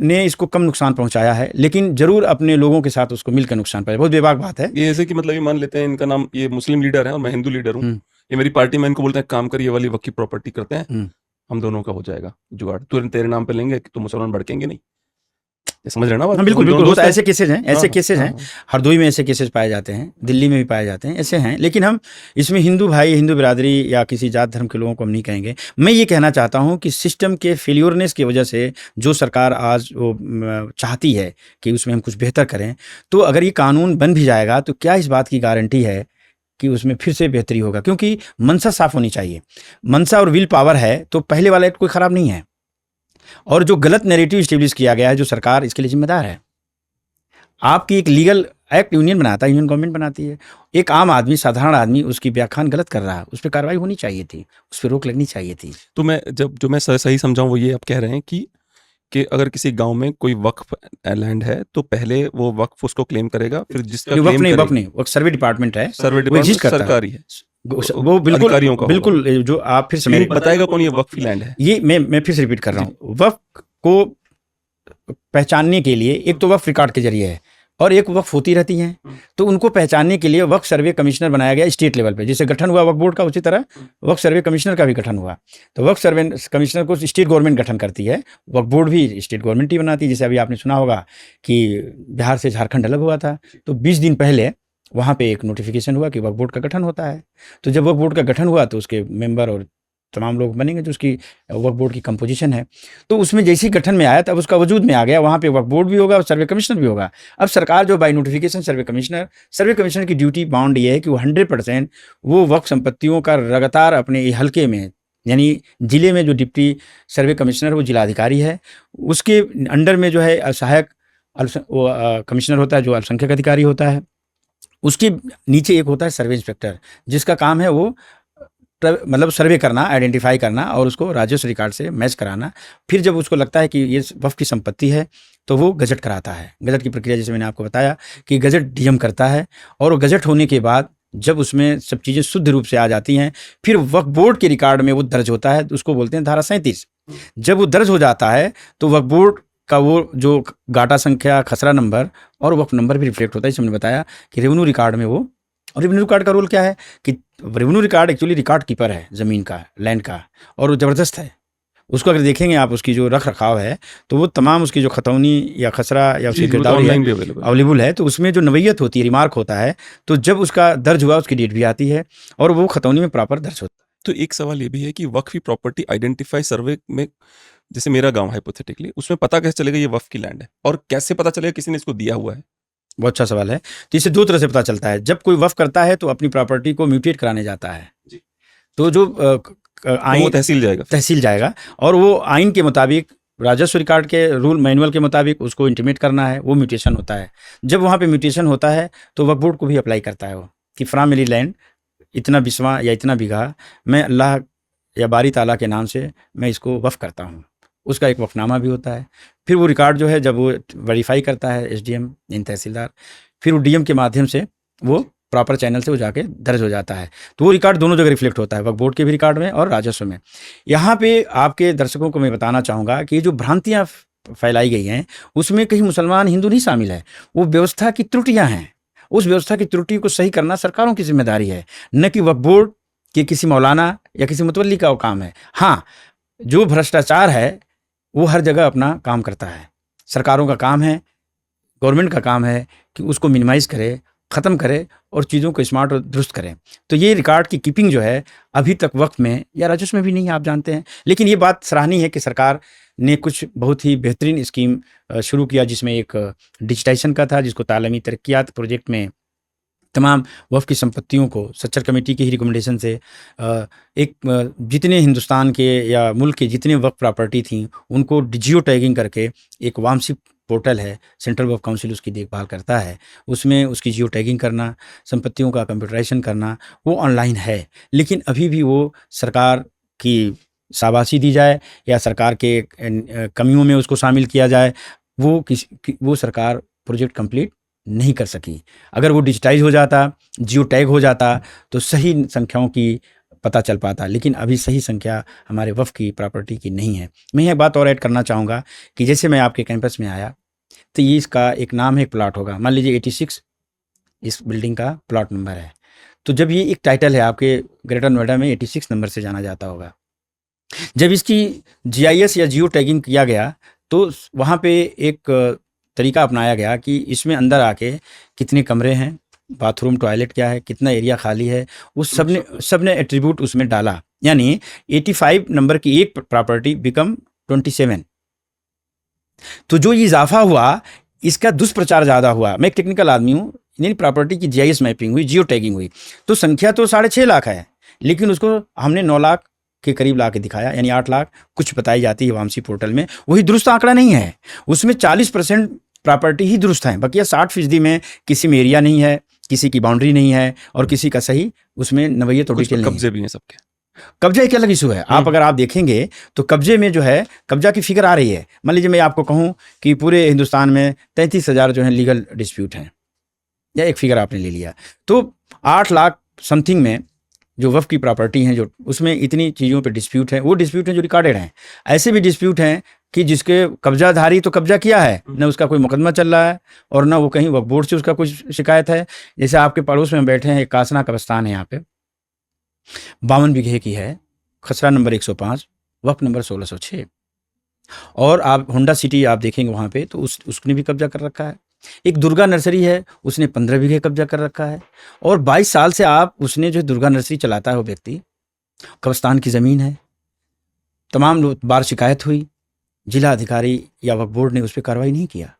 ने इसको कम नुकसान पहुंचाया है, लेकिन जरूर अपने लोगों के साथ उसको मिलकर नुकसान पहुंचाया। बहुत बेबाक बात है। ये ऐसे कि मतलब ये मान लेते हैं इनका नाम, ये मुस्लिम लीडर है और मैं हिंदू लीडर हूँ, हम्म, ये मेरी पार्टी में इनको बोलते हैं काम कर, ये वाली वक्फ की प्रॉपर्टी करते हैं, हम्म। हम दोनों का हो जाएगा जुगाड़, तुरंत तेरे नाम पे लेंगे तो मुसलमान भड़केंगे नहीं। ये समझ रहे हैं ना बात? हाँ बिल्कुल हम दोनों बिल्कुल, होता दोस्त है, हैं। ऐसे केसेज हैं, ऐसे हाँ केसेज हाँ हैं। हाँ। हरदोई में ऐसे केसेज पाए जाते हैं, दिल्ली में भी पाए जाते हैं, ऐसे हैं। लेकिन हम इसमें हिंदू भाई, हिंदू बिरादरी या किसी जात धर्म के लोगों को हम नहीं कहेंगे। मैं ये कहना चाहता हूँ कि सिस्टम के फेल्योरनेस की वजह से जो सरकार आज वो चाहती है कि उसमें हम कुछ बेहतर करें, तो अगर ये कानून बन भी जाएगा तो क्या इस बात की गारंटी है कि उसमें फिर से बेहतरी होगा? क्योंकि मंशा साफ होनी चाहिए। मंशा और विल पावर है तो पहले वाला एक्ट कोई खराब नहीं है। और जो गलत नैरेटिव स्टेब्लिश किया गया है, जो सरकार इसके लिए जिम्मेदार है। आपकी एक लीगल एक्ट यूनियन बनाता है, यूनियन गवर्नमेंट बनाती है। एक आम आदमी, साधारण आदमी उसकी व्याख्यान गलत कर रहा है, उस पर कार्रवाई होनी चाहिए थी, उस पर रोक लगनी चाहिए थी। तो मैं जो मैं सही समझाऊं वो ये आप कह रहे हैं कि अगर किसी गांव में कोई वक्फ लैंड है तो पहले वो वक्फ उसको क्लेम करेगा, फिर जिसका ये वक्त क्लेम नहीं, करे, वक्त नहीं, वो सर्वे डिपार्टमेंट है, सर्वे वो डिपार्टमेंट एग्जिस्ट करता है। सरकारी है, वो बिल्कुल अधिकारियों का होगा। बिल्कुल, जो आप फिर से लेकिन मेरे बताएगा कौन ये वक्फी लैंड है? ये मैं फिर से रिपीट कर रहा जी। हूँ। वक्फ को पहचानने के लिए एक तो वक्फ रिकॉर्ड के जरिए है और एक वक्फ होती रहती हैं, तो उनको पहचानने के लिए वक्फ सर्वे कमिश्नर बनाया गया स्टेट लेवल पे। जैसे गठन हुआ वक्फ बोर्ड का, उसी तरह वक्फ सर्वे कमिश्नर का भी गठन हुआ। तो वक्फ सर्वे कमिश्नर को स्टेट गवर्नमेंट गठन करती है, वक्फ बोर्ड भी स्टेट गवर्नमेंट ही बनाती है। जैसे अभी आपने सुना होगा कि बिहार से झारखंड अलग हुआ था, तो 20 दिन पहले वहाँ पे एक नोटिफिकेशन हुआ कि वक्फ बोर्ड का गठन होता है। तो जब वक्फ बोर्ड का गठन हुआ तो उसके मेंबर और तमाम लोग बनेंगे, जो उसकी वक्फ बोर्ड की कंपोजिशन है। तो उसमें जैसे ही गठन में आया तब उसका वजूद में आ गया, वहाँ पे वक्फ बोर्ड भी होगा और सर्वे कमिश्नर भी होगा। अब सरकार जो बाय नोटिफिकेशन सर्वे कमिश्नर की ड्यूटी बाउंड ये है कि वो 100% वो वक्फ संपत्तियों का लगातार अपने हल्के में, यानी जिले में जो डिप्टी सर्वे कमिश्नर वो जिलाधिकारी है, उसके अंडर में जो है सहायक कमिश्नर होता है जो अल्पसंख्यक अधिकारी होता है। उसके नीचे एक होता है सर्वे इंस्पेक्टर, जिसका काम है वो मतलब सर्वे करना, आइडेंटिफाई करना और उसको राजस्व रिकॉर्ड से मैच कराना। फिर जब उसको लगता है कि ये वक्फ की संपत्ति है तो वो गजट कराता है। गजट की प्रक्रिया जैसे मैंने आपको बताया कि गजट डीएम करता है, और वो गजट होने के बाद जब उसमें सब चीज़ें शुद्ध रूप से आ जाती हैं, फिर वक्फ बोर्ड के रिकॉर्ड में वो दर्ज होता है, तो उसको बोलते हैं धारा 37। जब वो दर्ज हो जाता है तो वक्फ बोर्ड का वो जो गाटा संख्या, खसरा नंबर और वक्फ नंबर भी रिफ्लेक्ट होता है। जैसे मैंने बताया कि रेवेन्यू रिकॉर्ड में वो, और रेवेन्यू रिकॉर्ड का रोल क्या है कि revenue record actually record keeper है ज़मीन का, लैंड का, और वो ज़बरदस्त है। उसको अगर देखेंगे आप, उसकी जो रख रखाव है, तो वो तमाम उसकी जो खतौनी या खसरा या उसकी गिरदावरी है अवेलेबल है। तो उसमें जो नवैयत होती है, रिमार्क होता है, तो जब उसका दर्ज हुआ उसकी डेट भी आती है और वो खतौनी में प्रॉपर दर्ज होता है। तो एक सवाल ये भी है कि वक्फी प्रॉपर्टी आइडेंटिफाई सर्वे में, जैसे मेरा गांव हाइपोथेटिकली, उसमें पता कैसे चलेगा ये वक्फ की लैंड है, और कैसे पता चलेगा किसी ने इसको दिया हुआ है? बहुत अच्छा सवाल है। तो इसे दो तरह से पता चलता है। जब कोई वक्फ करता है तो अपनी प्रॉपर्टी को म्यूटेट कराने जाता है, तो जो तो वो तहसील जाएगा और वो आइन के मुताबिक, राजस्व रिकॉर्ड के रूल मैनुअल के मुताबिक उसको इंटीमेट करना है, वो म्यूटेशन होता है। जब वहाँ पे म्यूटेशन होता है तो वक्फ बोर्ड को भी अप्लाई करता है वो कि फ्रॉम मेरी लैंड इतना बिस्वा या इतना बीघा मैं अल्लाह या बारी ताला के नाम से मैं इसको वक्फ करता हूँ। उसका एक वक्फनामा भी होता है। फिर वो रिकॉर्ड जो है जब वो वेरीफाई करता है एसडीएम इन तहसीलदार, फिर वो डीएम के माध्यम से वो प्रॉपर चैनल से वो जाके दर्ज हो जाता है। तो वो रिकॉर्ड दोनों जगह रिफ्लेक्ट होता है, वक्फ बोर्ड के भी रिकॉर्ड में और राजस्व में। यहाँ पे आपके दर्शकों को मैं बताना चाहूँगा कि जो भ्रांतियाँ फैलाई गई हैं उसमें कहीं मुसलमान हिंदू नहीं शामिल है, वो व्यवस्था की त्रुटियाँ हैं। उस व्यवस्था की त्रुटि को सही करना सरकारों की जिम्मेदारी है, न कि वक्फ बोर्ड के किसी मौलाना या किसी मुतवल्ली का वो काम है। हाँ, जो भ्रष्टाचार है वो हर जगह अपना काम करता है। सरकारों का काम है, गवर्नमेंट का काम है कि उसको मिनिमाइज़ करे, ख़त्म करे और चीज़ों को स्मार्ट और दुरुस्त करें। तो ये रिकॉर्ड की कीपिंग जो है अभी तक वक्फ में या राजस्व में भी नहीं है, आप जानते हैं। लेकिन ये बात सराहनीय है कि सरकार ने कुछ बहुत ही बेहतरीन स्कीम शुरू किया, जिसमें एक डिजिटाइजेशन का था, जिसको तालीमी तरक्कियात प्रोजेक्ट में तमाम वक्फ की संपत्तियों को सच्चर कमेटी की ही रिकमेंडेशन से एक जितने हिंदुस्तान के या मुल्क के जितने वक्फ प्रॉपर्टी थी उनको जियो टैगिंग करके एक वामसिक पोर्टल है, सेंट्रल वक्फ काउंसिल उसकी देखभाल करता है। उसमें उसकी जियो टैगिंग करना, संपत्तियों का कंप्यूटराइजेशन करना वो ऑनलाइन है। लेकिन अभी भी वो सरकार की शाबाशी दी जाए या सरकार के कमियों में उसको शामिल किया जाए, वो सरकार प्रोजेक्ट कंप्लीट नहीं कर सकी। अगर वो डिजिटाइज हो जाता, जियो टैग हो जाता, तो सही संख्याओं की पता चल पाता, लेकिन अभी सही संख्या हमारे वफ़ की प्रॉपर्टी की नहीं है। मैं एक बात और ऐड करना चाहूँगा कि जैसे मैं आपके कैंपस में आया, तो ये इसका एक नाम है, एक प्लॉट होगा, मान लीजिए 86 इस बिल्डिंग का प्लॉट नंबर है। तो जब ये एक टाइटल है आपके ग्रेटर नोएडा में 86 नंबर से जाना जाता होगा। जब इसकी जीआईएस या जियो टैगिंग किया गया तो वहाँ पे एक तरीका अपनाया गया कि इसमें अंदर आके कितने कमरे हैं, बाथरूम टॉयलेट क्या है, कितना एरिया खाली है, उस सबने एट्रीब्यूट उसमें डाला। यानी 85 नंबर की एक प्रॉपर्टी बिकम 27। तो जो ये इजाफा हुआ, इसका दुष्प्रचार ज़्यादा हुआ। मैं एक टेक्निकल आदमी हूँ, यानी प्रॉपर्टी की जीआईएस मैपिंग हुई, जियो टैगिंग हुई, तो संख्या तो 6.5 लाख है, लेकिन उसको हमने 9 लाख के करीब ला के दिखाया, यानी 8 लाख कुछ बताई जाती है वामसी पोर्टल में। वही दुरुस्त आंकड़ा नहीं है, उसमें 40% प्रॉपर्टी ही दुरुस्त है, बकिया 60% में किसी में एरिया नहीं है, किसी की बाउंड्री नहीं है, और किसी का सही उसमें नवैयत और डिटेल नहीं है। कब्जे भी हैं सबके। कब्जा एक अलग इशू है। आप अगर आप देखेंगे तो कब्जे में जो है, कब्जा की फिगर आ रही है। मान लीजिए मैं आपको कहूँ कि पूरे हिंदुस्तान में 33,000 जो है लीगल डिस्प्यूट हैं, या एक फिगर आपने ले लिया, तो 8 लाख समथिंग में जो वफ़ की प्रॉपर्टी हैं, जो उसमें इतनी चीज़ों पे डिस्प्यूट है, वो डिस्प्यूट हैं जो रिकॉर्डेड हैं। ऐसे भी डिस्प्यूट हैं कि जिसके कब्जाधारी तो कब्जा किया है, न उसका कोई मुकदमा चल रहा है और न वो कहीं वक्फ बोर्ड से उसका कोई शिकायत है। जैसे आपके पड़ोस में बैठे हैं, एक कासना कब्रिस्तान है यहाँ पे, 52 बीघे की है, खसरा नंबर 105, वक्फ नंबर 1606। और आप होंडा सिटी आप देखेंगे वहाँ पे, तो उसने भी कब्जा कर रखा है। एक दुर्गा नर्सरी है, उसने 15 बीघे कब्जा कर रखा है। और 22 साल से आप उसने जो दुर्गा नर्सरी चलाता है वो व्यक्ति, कब्रिस्तान की ज़मीन है, तमाम बार शिकायत हुई, जिला अधिकारी या वक्फ बोर्ड ने उस पर कार्रवाई नहीं किया।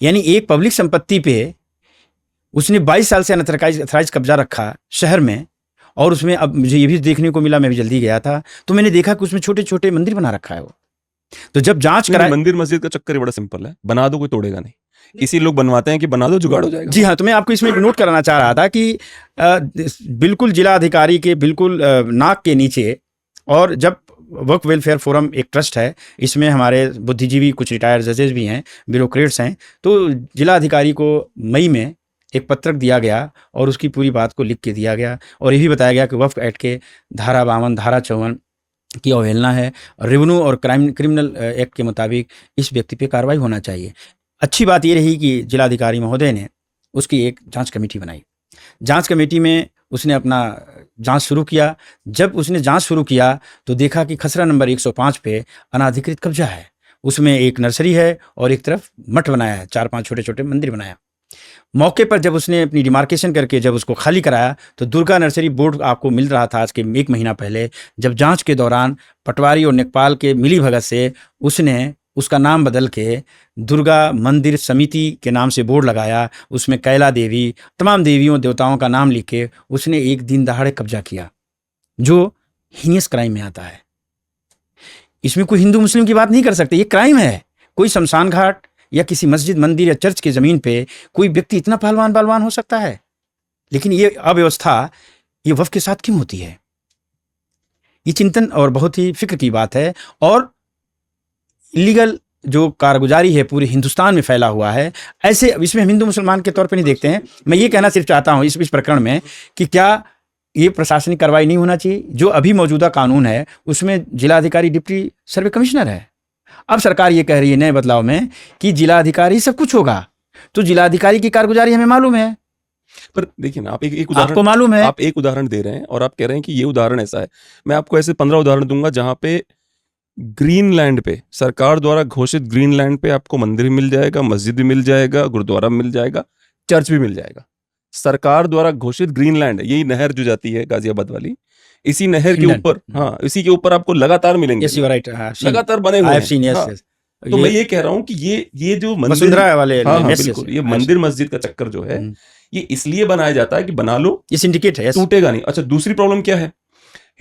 यानी एक पब्लिक संपत्ति पे उसने 22 साल से अनअथराइज कब्जा रखा शहर में। और उसमें अब मुझे ये भी देखने को मिला, मैं भी जल्दी गया था तो मैंने देखा कि उसमें छोटे छोटे मंदिर बना रखा है वो। तो जब जांच कराई, मंदिर मस्जिद का चक्कर ही बड़ा सिंपल है, बना दो कोई तोड़ेगा नहीं, इसी लोग बनवाते हैं कि बना दो जुगाड़ हो जाएगा। जी हाँ, तो मैं आपको इसमें एक नोट कराना चाह रहा था कि बिल्कुल जिला अधिकारी के बिल्कुल नाक के नीचे, और जब वर्क वेलफेयर फोरम एक ट्रस्ट है, इसमें हमारे बुद्धिजीवी कुछ रिटायर्ड जजेस भी हैं, ब्यूरोक्रेट्स हैं, तो जिला अधिकारी को मई में एक पत्रक दिया गया और उसकी पूरी बात को लिख के दिया गया, और ये भी बताया गया कि वक्फ एक्ट के धारा 52, धारा 54 की अवहेलना है, रेवेन्यू और क्रिमिनल एक्ट के मुताबिक इस व्यक्ति पे कार्रवाई होना चाहिए। अच्छी बात ये रही कि जिलाधिकारी महोदय ने उसकी एक जांच कमेटी बनाई। जांच कमेटी में उसने अपना जांच शुरू किया। जब उसने जांच शुरू किया तो देखा कि खसरा नंबर 105 पे अनाधिकृत कब्जा है, उसमें एक नर्सरी है और एक तरफ मठ बनाया है, 4-5 छोटे छोटे मंदिर बनाया। मौके पर जब उसने अपनी डिमार्केशन करके जब उसको खाली कराया तो दुर्गा नर्सरी बोर्ड आपको मिल रहा था आज के 1 महीना पहले, जब जांच के दौरान पटवारी और लेखपाल के मिली भगत से उसने उसका नाम बदल के दुर्गा मंदिर समिति के नाम से बोर्ड लगाया, उसमें कैला देवी, तमाम देवियों देवताओं का नाम लिख के उसने एक दिन दहाड़े कब्जा किया, जो हीनियस क्राइम में आता है। इसमें कोई हिंदू मुस्लिम की बात नहीं कर सकते, ये क्राइम है। कोई शमशान घाट या किसी मस्जिद मंदिर या चर्च की ज़मीन पे कोई व्यक्ति इतना पहलवान हो सकता है, लेकिन ये अव्यवस्था ये वफ़ के साथ क्यों होती है? ये चिंतन और बहुत ही फिक्र की बात है। और इलीगल जो कारगुजारी है पूरे हिंदुस्तान में फैला हुआ है। ऐसे इसमें हम हिंदू मुसलमान के तौर पे नहीं देखते हैं। मैं ये कहना सिर्फ चाहता हूँ इस प्रकरण में कि क्या ये प्रशासनिक कार्रवाई नहीं होना चाहिए? जो अभी मौजूदा कानून है उसमें जिलाधिकारी डिप्टी सर्वे कमिश्नर है। अब सरकार ये कह रही है नए बदलाव में कि जिलाधिकारी सब कुछ होगा, तो जिलाधिकारी की कारगुजारी हमें मालूम है। पर देखिए ना, आप एक उदाहरण, आपको मालूम है, आप एक उदाहरण दे रहे हैं और आप कह रहे हैं कि ये उदाहरण ऐसा है। मैं आपको ऐसे 15 उदाहरण दूंगा जहां पे ग्रीन लैंड पे, सरकार द्वारा घोषित ग्रीन लैंड पे आपको मंदिर भी मिल जाएगा, मस्जिद भी मिल जाएगा, गुरुद्वारा मिल जाएगा, चर्च भी मिल जाएगा। सरकार द्वारा घोषित ग्रीन लैंड, यही नहर जो जाती है गाजियाबाद वाली, इसी नहर के ऊपर, हाँ, इसी के ऊपर आपको लगातार मिलेंगे, लगातार बने हुए हैं। तो मैं ये कह रहा हूं कि ये जो मंदिर वाले, हाँ, बिल्कुल, ये मंदिर मस्जिद का चक्कर जो है ये इसलिए बनाया जाता है कि बना लो, ये सिंडिकेट है, टूटेगा नहीं। अच्छा, दूसरी प्रॉब्लम क्या है?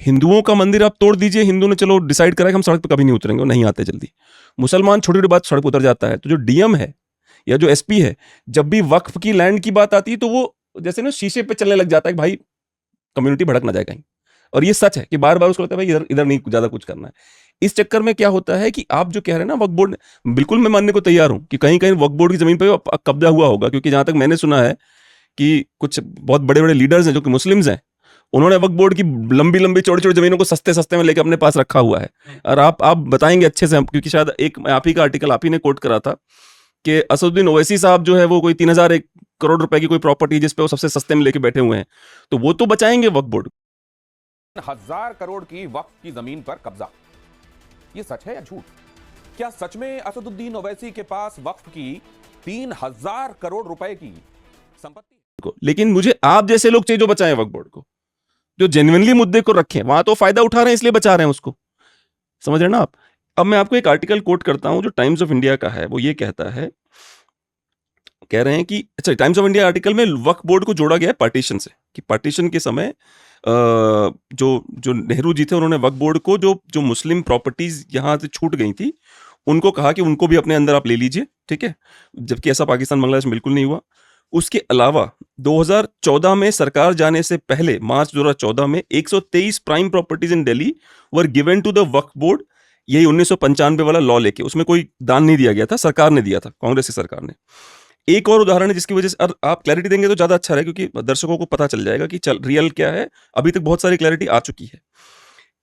हिंदुओं का मंदिर आप तोड़ दीजिए, हिंदू ने चलो डिसाइड करा कि हम सड़क पे कभी नहीं उतरेंगे, वो नहीं आते जल्दी। मुसलमान छोटी छोटी बात सड़क उतर जाता है। तो जो डीएम है या जो एसपी है, जब भी वक्फ की लैंड की बात आती है तो वो जैसे ना शीशे पे चलने लग जाता है कि भाई कम्युनिटी भड़क ना जाए कहीं। और ये सच है कि बार बार उसको लगता है भाई इधर नहीं ज्यादा कुछ करना है। इस चक्कर में क्या होता है कि आप जो कह रहे हैं ना वक्फ बोर्ड, बिल्कुल मैं मानने को तैयार हूं कि कहीं कहीं वक्फ बोर्ड की जमीन पर कब्जा हुआ होगा, क्योंकि जहां तक मैंने सुना है कि कुछ बहुत बड़े बड़े लीडर्स हैं जो कि मुस्लिम्स हैं, उन्होंने वक्फ बोर्ड की लंबी लंबी चौड़ी चौड़ी जमीनों को सस्ते सस्ते में लेके अपने पास रखा हुआ है। और आप बताएंगे अच्छे से, क्योंकि शायद एक आप ही का आर्टिकल आप ही ने कोट करा था कि असदुद्दीन ओवैसी साहब जो है वो कोई 3001 करोड़ रुपए की कोई प्रॉपर्टी जिसपे वो सबसे सस्ते में लेके बैठे हुए हैं, तो वो तो बचाएंगे वक्फ बोर्ड। 1000 करोड़ की वक्फ की जमीन पर कब्जा, ये सच है या झूठ? क्या सच में असदुद्दीन ओवैसी के पास वक्फ की 3000 करोड़ रुपए की संपत्ति? लेकिन मुझे आप जैसे लोग चाहिए जो बचाएं वक्फ बोर्ड को, जो जेन्युइनली मुद्दे को रखें। वहां तो फायदा उठा रहे हैं इसलिए बचा रहे हैं उसको, समझ रहे ना आप। अब मैं आपको एक आर्टिकल कोट करता हूं जो टाइम्स ऑफ इंडिया का है। वो ये कहता है, कह रहे हैं कि अच्छा, टाइम्स ऑफ इंडिया आर्टिकल में वक्फ बोर्ड को जोड़ा गया है पार्टीशन से, कि पार्टीशन के समय जो नेहरू जी थे उन्होंने वक्फ बोर्ड को जो मुस्लिम प्रॉपर्टीज यहां से छूट गई थी उनको कहा कि उनको भी अपने अंदर आप ले लीजिए, ठीक है, जबकि ऐसा पाकिस्तान बांग्लादेश में बिल्कुल नहीं हुआ। उसके अलावा 2014 में सरकार जाने से पहले मार्च 2014 में 123 prime properties in Delhi were given to the waqf board, यही 1995 वाला लॉ लेके। उसमें कोई दान नहीं दिया गया था, सरकार ने दिया था, कांग्रेस की सरकार ने। एक और उदाहरण है जिसकी वजह से आप क्लैरिटी देंगे तो ज्यादा अच्छा है, क्योंकि दर्शकों को पता चल जाएगा कि रियल क्या है। अभी तक बहुत सारी क्लैरिटी आ चुकी है।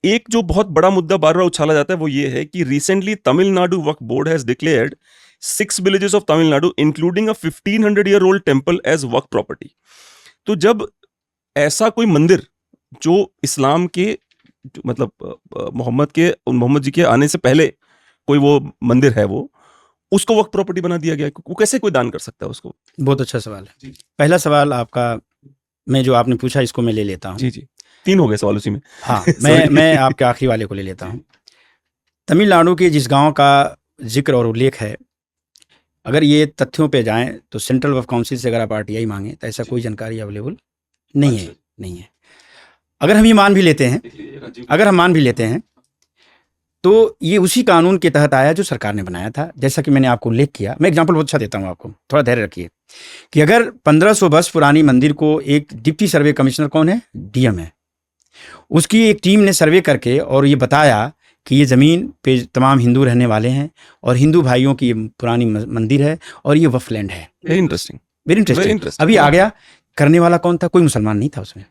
एक जो बहुत बड़ा मुद्दा बार बार उछाला जाता है वो ये है कि recently Tamil Nadu Waqf board has declared 6 villages of Tamil Nadu including a 1500-year-old temple as Waqf property. तो जब ऐसा कोई मंदिर जो इस्लाम के मतलब मोहम्मद जी के आने से पहले कोई वो मंदिर है, वो उसको वक्फ प्रॉपर्टी बना दिया गया, वो कैसे कोई दान कर सकता है उसको? बहुत अच्छा सवाल है। पहला सवाल आपका, मैं जो आपने पूछा इसको मैं ले लेता हूँ। जी जी, 3 हो गए सवाल उसी में। हाँ मैं आपके आखिरी वाले को ले लेता हूँ। तमिलनाडु के जिस गांव का जिक्र और उल्लेख है, अगर ये तथ्यों पे जाएं तो सेंट्रल वक्फ काउंसिल से अगर आप आरटीआई मांगे तो ऐसा कोई जानकारी अवेलेबल नहीं है। अगर हम ये मान भी लेते हैं, तो ये उसी कानून के तहत आया जो सरकार ने बनाया था। जैसा कि मैंने आपको उल्लेख किया, मैं एग्जांपल बहुत अच्छा देता हूँ आपको, थोड़ा धैर्य रखिए, कि अगर 1500 वर्ष पुरानी मंदिर को एक डिप्टी सर्वे कमिश्नर, कौन है, डीएम है, उसकी एक टीम ने सर्वे करके और ये बताया कि ये ज़मीन पे तमाम हिंदू रहने वाले हैं और हिंदू भाइयों की पुरानी मंदिर है और ये वक्फ लैंड है। Very interesting. अभी आ गया, करने वाला कौन था? कोई मुसलमान नहीं था उसमें,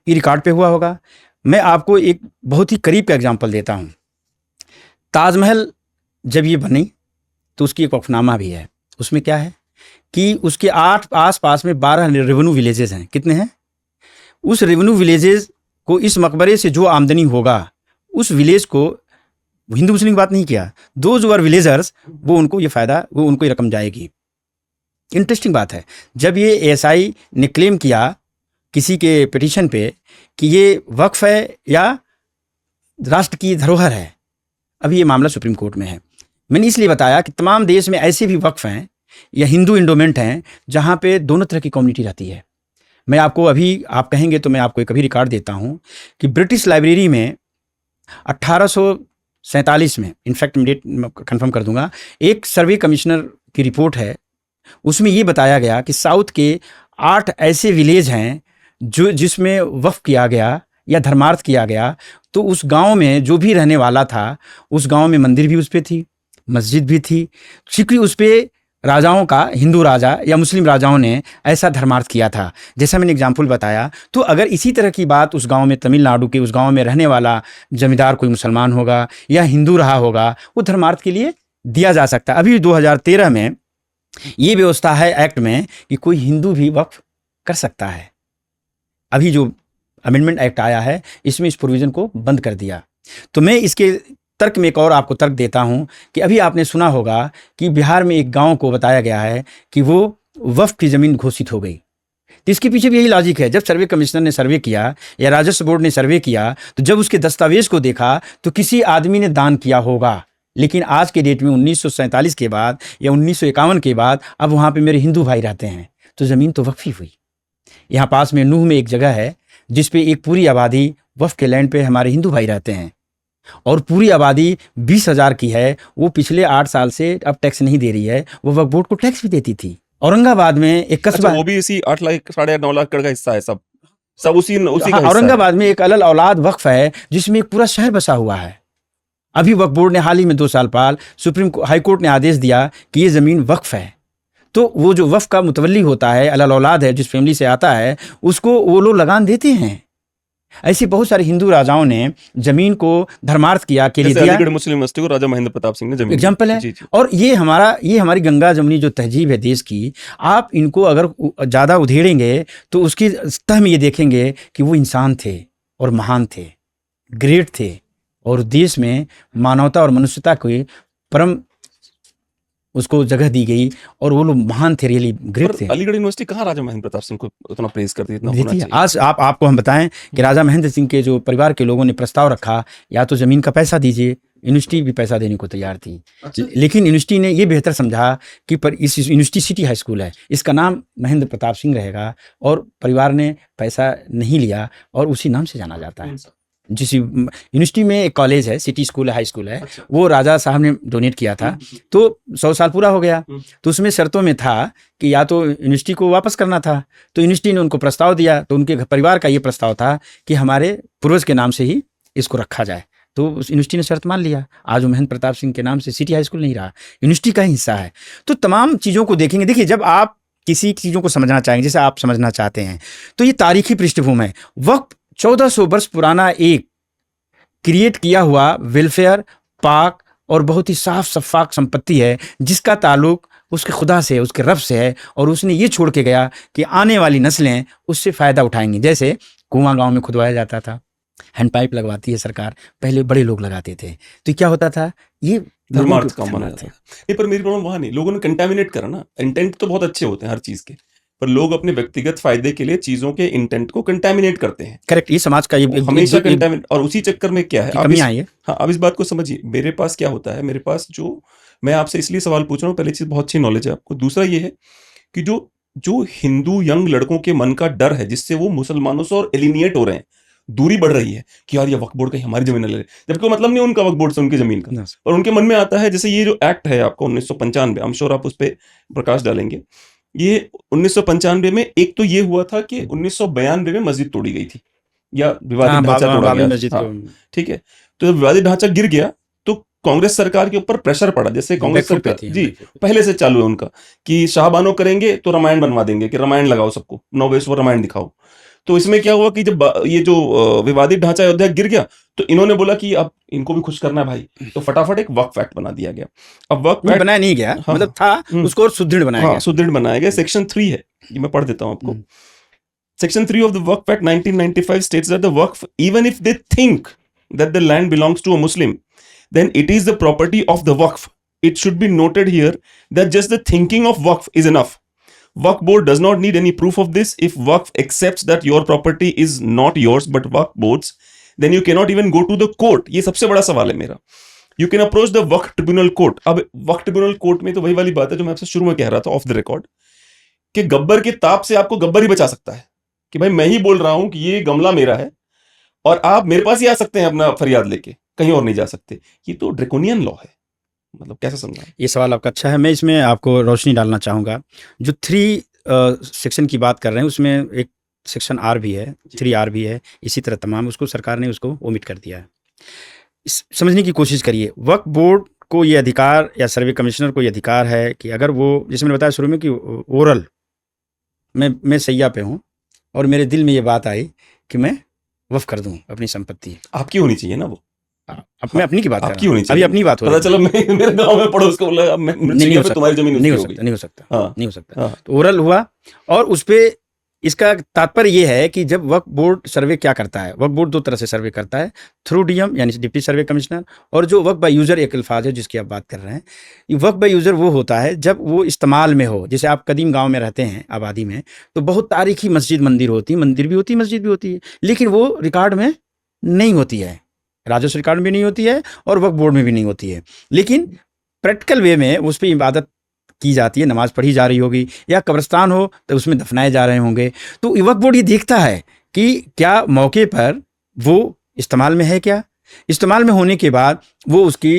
ये रिकॉर्ड पे हुआ होगा। मैं आपको एक बहुत ही करीब का एग्जांपल देता हूँ। ताजमहल जब ये बनी तो उसकी एक वक्फनामा भी है। उसमें क्या है कि उसके आस पास में 12 रेवेन्यू विलेजेस हैं। कितने हैं? उस रेवेन्यू विलेजेस को इस मकबरे से जो आमदनी होगा, उस विलेज को, हिंदू मुस्लिम की बात नहीं किया, दोज वर विलेजर्स, वो उनको ये फायदा, वो उनको ये रकम जाएगी। इंटरेस्टिंग बात है, जब ये एएसआई ने क्लेम किया किसी के पिटीशन पे कि ये वक्फ है या राष्ट्र की धरोहर है, अभी ये मामला सुप्रीम कोर्ट में है। मैंने इसलिए बताया कि तमाम देश में ऐसे भी वक्फ हैं या हिंदू इंडोमेंट हैं जहाँ पे दोनों तरह की कम्युनिटी रहती है। मैं आपको अभी, आप कहेंगे तो मैं आपको एक अभी रिकॉर्ड देता हूँ कि ब्रिटिश लाइब्रेरी में 1847 में, इनफैक्ट मैं डेट कंफर्म कर दूंगा, एक सर्वे कमिश्नर की रिपोर्ट है, उसमें ये बताया गया कि साउथ के 8 ऐसे विलेज हैं जो जिसमें वक्फ किया गया या धर्मार्थ किया गया। तो उस गांव में जो भी रहने वाला था, उस गांव में मंदिर भी उस पे थी, मस्जिद भी थी, क्योंकि उस पे राजाओं का, हिंदू राजा या मुस्लिम राजाओं ने ऐसा धर्मार्थ किया था, जैसा मैंने एग्जाम्पल बताया। तो अगर इसी तरह की बात उस गांव में, तमिलनाडु के उस गांव में रहने वाला जमींदार कोई मुसलमान होगा या हिंदू रहा होगा, वो धर्मार्थ के लिए दिया जा सकता है। अभी 2013 में ये व्यवस्था है एक्ट में कि कोई हिंदू भी वक्फ कर सकता है। अभी जो अमेंडमेंट एक्ट आया है इसमें इस प्रोविजन को बंद कर दिया। तो मैं इसके तर्क में एक और आपको तर्क देता हूं कि अभी आपने सुना होगा कि बिहार में एक गांव को बताया गया है कि वो वक्फ की ज़मीन घोषित हो गई। तो इसके पीछे भी यही लॉजिक है। जब सर्वे कमिश्नर ने सर्वे किया या राजस्व बोर्ड ने सर्वे किया, तो जब उसके दस्तावेज को देखा तो किसी आदमी ने दान किया होगा। लेकिन आज के डेट में 1947 के बाद या 1951 के बाद अब वहाँ पे मेरे हिंदू भाई रहते हैं, तो ज़मीन तो वक्फ ही हुई। यहाँ पास में नूह में एक जगह है जिस पे एक पूरी आबादी वक्फ के लैंड पे हमारे हिंदू भाई रहते हैं और पूरी आबादी 20,000 की है। वो पिछले 8 साल से अब टैक्स नहीं दे रही है, वो वक्फ बोर्ड को टैक्स भी देती थी। औरंगाबाद में एक कस्बा, वो भी इसी 8 लाख 9.5 लाख का हिस्सा है, सब उसी का हिस्सा औरंगाबाद में एक अलल औलाद वक्फ है जिसमें एक पूरा शहर बसा हुआ है। अभी वक्फ बोर्ड ने हाल ही में 2 साल बाद सुप्रीम हाईकोर्ट ने आदेश दिया कि ये ज़मीन वक्फ है। तो वो जो वक्फ का मुतवल्ली होता है, अलल औलाद है, जिस फैमिली से आता है, उसको वो लोग लगान देते हैं। ऐसे बहुत सारे हिंदू राजाओं ने जमीन को धर्मार्थ किया के लिए जैसे दिया, अलीगढ़ मुस्लिम यूनिवर्सिटी को राजा महेंद्र प्रताप सिंह ने जमीन दी। एग्जाम्पल है। जी जी और ये हमारी गंगा जमुनी जो तहजीब है देश की, आप इनको अगर ज़्यादा उधेड़ेंगे तो उसकी तह में ये देखेंगे कि वो इंसान थे और महान थे, ग्रेट थे, और देश में मानवता और मनुष्यता को परम उसको जगह दी गई, और वो लोग महान थे, रियली ग्रेट पर थे। अलीगढ़ यूनिवर्सिटी कहाँ राजा महेंद्र प्रताप सिंह को उतना प्रेज करती है, इतना होना देखिए, चाहिए। आज आपको हम बताएं कि राजा महेंद्र सिंह के जो परिवार के लोगों ने प्रस्ताव रखा, या तो जमीन का पैसा दीजिए, यूनिवर्सिटी भी पैसा देने को तैयार थी, लेकिन यूनिवर्सिटी ने ये बेहतर समझा कि पर इस यूनिवर्सिटी सिटी हाई स्कूल है, इसका नाम महेंद्र प्रताप सिंह रहेगा, और परिवार ने पैसा नहीं लिया और उसी नाम से जाना जाता है। जिस यूनिवर्सिटी में एक कॉलेज है, सिटी स्कूल है, हाई स्कूल है, वो राजा साहब ने डोनेट किया था, तो 100 साल पूरा हो गया, तो उसमें शर्तों में था कि या तो यूनिवर्सिटी को वापस करना था, तो यूनिवर्सिटी ने उनको प्रस्ताव दिया, तो उनके परिवार का ये प्रस्ताव था कि हमारे पूर्वज के नाम से ही इसको रखा जाए, तो उस यूनिवर्सिटी ने शर्त मान लिया। आज वो महेंद्र प्रताप सिंह के नाम से सिटी हाई स्कूल नहीं रहा, यूनिवर्सिटी का ही हिस्सा है। तो तमाम चीज़ों को देखेंगे। देखिए, जब आप किसी चीज़ों को समझना चाहेंगे, जैसे आप समझना चाहते हैं, तो ये तारीखी पृष्ठभूमि है। वक्त 1400 वर्ष पुराना एक क्रिएट किया हुआ वेलफेयर, पाक और बहुत ही साफ शफाक संपत्ति है, जिसका ताल्लुक उसके खुदा से, उसके रब से है, और उसने ये छोड़ के गया कि आने वाली नस्लें उससे फ़ायदा उठाएंगी। जैसे कुआं गांव में खुदवाया जाता था, हैंडपाइप लगवाती है सरकार, पहले बड़े लोग लगाते थे, तो क्या होता था, ये धर्मार्थ काम माना जाता है। नहीं, पर मेरी प्रॉब्लम वहाँ नहीं, लोगों ने कंटेमिनेट करा ना। इंटेंट तो बहुत अच्छे होते हैं हर चीज के, पर लोग अपने व्यक्तिगत फायदे के लिए चीजों के इंटेंट को कंटेमिनेट करते हैं। करेक्ट, ये समाज का ये हमेशा कंटेमिनेट, और उसी चक्कर में क्या है, कमियां आई है। हाँ, अब इस बात को समझिए। मेरे पास क्या होता है, मेरे पास जो, मैं आपसे इसलिए सवाल पूछ रहा हूँ, पहली चीज बहुत अच्छी नॉलेज है आपको, दूसरा ये है कि जो हिंदू यंग लड़कों के मन का डर है, जिससे वो मुसलमानों से और एलिनिएट हो रहे हैं, दूरी बढ़ रही है कि यार ये वक्फ बोर्ड कहीं हमारी जमीन ले ले, जबकि मतलब नहीं उनका वक्फ बोर्ड से उनकी जमीन का, और उनके मन में आता है, जैसे ये जो एक्ट है आपका 1995, आई एम श्योर आप उस पर प्रकाश डालेंगे, ये 1995 में एक तो ये हुआ था कि 1992 में मस्जिद तोड़ी गई थी, या विवादित ढांचा तोड़ा गया, ठीक है। तो जब विवादित ढांचा गिर गया तो कांग्रेस सरकार के ऊपर प्रेशर पड़ा, जैसे कांग्रेस सरकार जी पहले से चालू है उनका कि शाहबानो करेंगे तो रामायण बनवा देंगे, कि रामायण लगाओ सबको, 9 वर्ष रामायण दिखाओ। तो इसमें क्या हुआ कि जब ये जो विवादित ढांचा अयोध्या गिर गया, तो इन्होंने बोला कि अब इनको भी खुश करना है भाई, तो फटाफट एक वक्फ एक्ट बना दिया गया। अब वक्फ एक्ट बनाया नहीं गया, हाँ, मतलब था उसको और सुदृढ़ बनाया गया, सुदृढ़ बनाया गया। सेक्शन 3 है, ये मैं पढ़ देता हूं आपको। Section 3 of the Waqf Act 1995 states that the Waqf, even if they think that the land belongs to a Muslim, then it is the property of the Waqf. It should be noted here that just the thinking of Waqf is enough. Waqf board does not need any proof of this. If Waqf accepts that your property is not yours but Waqf board's, then you cannot even go to the court. ये सबसे बड़ा सवाल है मेरा। You can approach the Waqf Tribunal Court. अब Waqf Tribunal Court में तो वही वाली बात है जो मैं आपसे शुरू में कह रहा था ऑफ द रिकॉर्ड, कि गब्बर के ताप से आपको गब्बर ही बचा सकता है, कि भाई मैं ही बोल रहा हूं कि ये गमला मेरा है और आप मेरे पास ही आ सकते हैं अपना फरियाद लेके, कहीं और नहीं जा सकते। ये तो ड्रैकोनियन लॉ है, मतलब कैसे समझा? ये सवाल आपका अच्छा है, मैं इसमें आपको रोशनी डालना चाहूँगा। जो 3 सेक्शन की बात कर रहे हैं, उसमें एक सेक्शन आर भी है, 3R भी है, इसी तरह तमाम, उसको सरकार ने उसको ओमिट कर दिया है। समझने की कोशिश करिए, वक्फ बोर्ड को ये अधिकार या सर्वे कमिश्नर को ये अधिकार है कि अगर वो, जैसे मैंने बताया शुरू में कि ओरल मैं सैया पे हूँ और मेरे दिल में ये बात आई कि मैं वक्फ कर दूं अपनी संपत्ति, आपकी होनी चाहिए ना वो। मैं अपनी की बात आपकी होनी चाहिए, अभी अपनी बात हो रही है। चलो मेरे गांव में पड़ोस को बोला नहीं हो सकता, तुम्हारी जमीन नहीं हो सकता। तो ओरल हुआ, और उस पे इसका तात्पर्य ये है कि जब वक्फ बोर्ड सर्वे क्या करता है, वक्फ बोर्ड 2 तरह से सर्वे करता है, थ्रू डीएम यानी डिप्टी सर्वे कमिश्नर, और जो वक्फ बाय यूजर एक अल्फाज है जिसकी आप बात कर रहे हैं। वक्फ बाय यूजर वो होता है जब वो इस्तेमाल में हो। जैसे आप कदीम गांव में रहते हैं, आबादी में, तो बहुत तारीखी मस्जिद मंदिर होती है, मंदिर भी होती है, मस्जिद भी होती है, लेकिन वो रिकॉर्ड में नहीं होती है, राजस्व रिकॉर्ड में भी नहीं होती है और वक्फ बोर्ड में भी नहीं होती है, लेकिन प्रैक्टिकल वे में उस पर इबादत की जाती है, नमाज पढ़ी जा रही होगी, या कब्रिस्तान हो तो उसमें दफनाए जा रहे होंगे। तो वक्फ बोर्ड ये देखता है कि क्या मौके पर वो इस्तेमाल में है, क्या इस्तेमाल में होने के बाद वो उसकी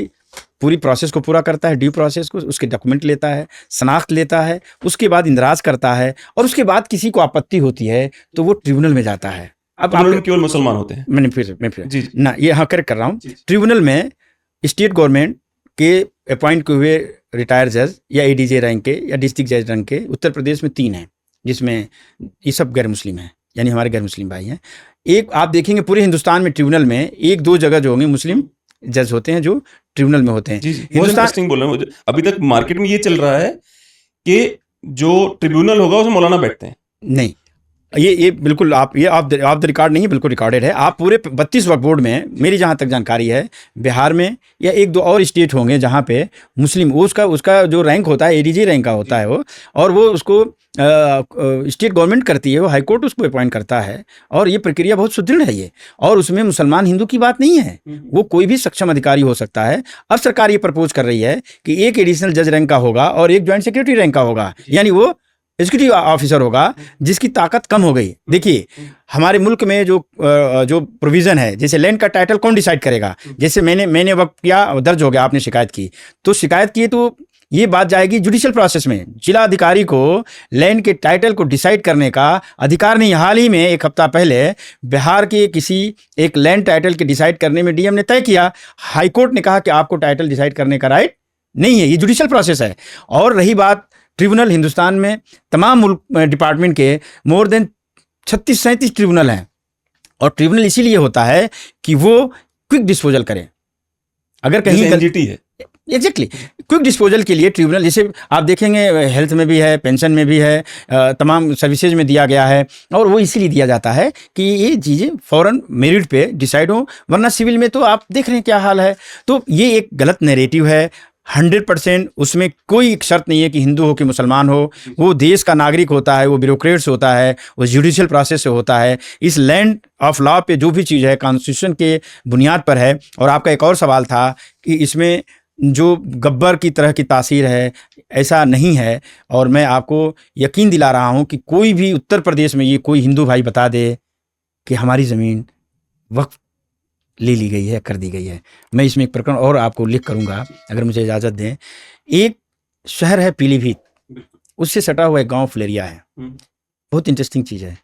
पूरी प्रोसेस को पूरा करता है, ड्यू प्रोसेस को, उसके डॉक्यूमेंट लेता है, शनाख्त लेता है, उसके बाद इंदराज करता है, और उसके बाद किसी को आपत्ति होती है तो वो ट्रिब्यूनल में जाता है। अब आप केवल मुसलमान होते हैं? मैं फिर जी ना, ये हाँ करेक्ट कर रहा हूँ। ट्रिब्यूनल में स्टेट गवर्नमेंट के अपॉइंट हुए रिटायर्ड जज या एडीजे रैंक के या डिस्ट्रिक्ट जज रैंक के, उत्तर प्रदेश में 3 हैं, जिसमें ये सब गैर मुस्लिम हैं, यानी हमारे गैर मुस्लिम भाई हैं। एक आप देखेंगे पूरे हिंदुस्तान में ट्रिब्यूनल में 1-2 जगह जो होंगे मुस्लिम जज होते हैं जो ट्रिब्यूनल में होते हैं। जी ये तो इंटरेस्टिंग बोल रहे हैं मुझे। अभी तक मार्केट में ये चल रहा है कि जो ट्रिब्यूनल होगा उसमें मौलाना बैठते हैं। नहीं, ये बिल्कुल आप ये ऑफ द रिकॉर्ड नहीं, बिल्कुल रिकॉर्डेड है। आप पूरे 32 वक्फ बोर्ड में, मेरी जहाँ तक जानकारी है, बिहार में या 1-2 और स्टेट होंगे जहाँ पे मुस्लिम उसका जो रैंक होता है एडीजी रैंक का होता है वो, और वो उसको स्टेट गवर्नमेंट करती है, वो हाई कोर्ट उसको अपॉइंट करता है, और ये प्रक्रिया बहुत सुदृढ़ है ये, और उसमें मुसलमान हिंदू की बात नहीं है, वो कोई भी सक्षम अधिकारी हो सकता है। अब सरकार ये प्रपोज कर रही है कि एक एडिशनल जज रैंक का होगा और एक ज्वाइंट सेक्रेटरी रैंक का होगा, यानी वो एग्जीक्यूटिव ऑफिसर होगा जिसकी ताकत कम हो गई। देखिए हमारे मुल्क में जो प्रोविजन है, जैसे लैंड का टाइटल कौन डिसाइड करेगा, जैसे मैंने वक्त किया, दर्ज हो गया, आपने शिकायत की तो ये बात जाएगी जुडिशियल प्रोसेस में। जिला अधिकारी को लैंड के टाइटल को डिसाइड करने का अधिकार नहीं। हाल ही में 1 हफ्ता पहले बिहार के किसी एक लैंड टाइटल के डिसाइड करने में डीएम ने तय किया, हाई कोर्ट ने कहा कि आपको टाइटल डिसाइड करने का राइट नहीं है, ये जुडिशियल प्रोसेस है। और रही बात ट्रिब्यूनल, हिंदुस्तान में तमाम मुल्क डिपार्टमेंट के मोर देन 36-37 ट्रिब्यूनल हैं, और ट्रिब्यूनल इसीलिए होता है कि वो क्विक डिस्पोजल करे। अगर कहीं एनजीटी है एग्जैक्टली क्विक डिस्पोजल के लिए ट्रिब्यूनल, जैसे आप देखेंगे हेल्थ में भी है, पेंशन में भी है, तमाम सर्विसेज में दिया गया है, और वो इसीलिए दिया जाता है कि ये चीज़ें फ़ौरन मेरिट पे डिसाइड हो, वरना सिविल में तो आप देख रहे हैं क्या हाल है। तो ये एक गलत नैरेटिव है 100%। उसमें कोई शर्त नहीं है कि हिंदू हो कि मुसलमान हो, वो देश का नागरिक होता है, वो ब्यूरोक्रेट्स होता है, वो जुडिशियल प्रोसेस से होता है। इस लैंड ऑफ लॉ पे जो भी चीज़ है कॉन्स्टिट्यूशन के बुनियाद पर है। और आपका एक और सवाल था कि इसमें जो गब्बर की तरह की तासीर है, ऐसा नहीं है। और मैं आपको यकीन दिला रहा हूँ कि कोई भी उत्तर प्रदेश में ये कोई हिंदू भाई बता दे कि हमारी ज़मीन वक्फ ले ली गई है, कर दी गई है। मैं इसमें एक प्रकरण और आपको उल्लेख करूंगा अगर मुझे इजाज़त दें। एक शहर है पीलीभीत, उससे सटा हुआ एक गांव फुलेरिया है। बहुत इंटरेस्टिंग चीज़ है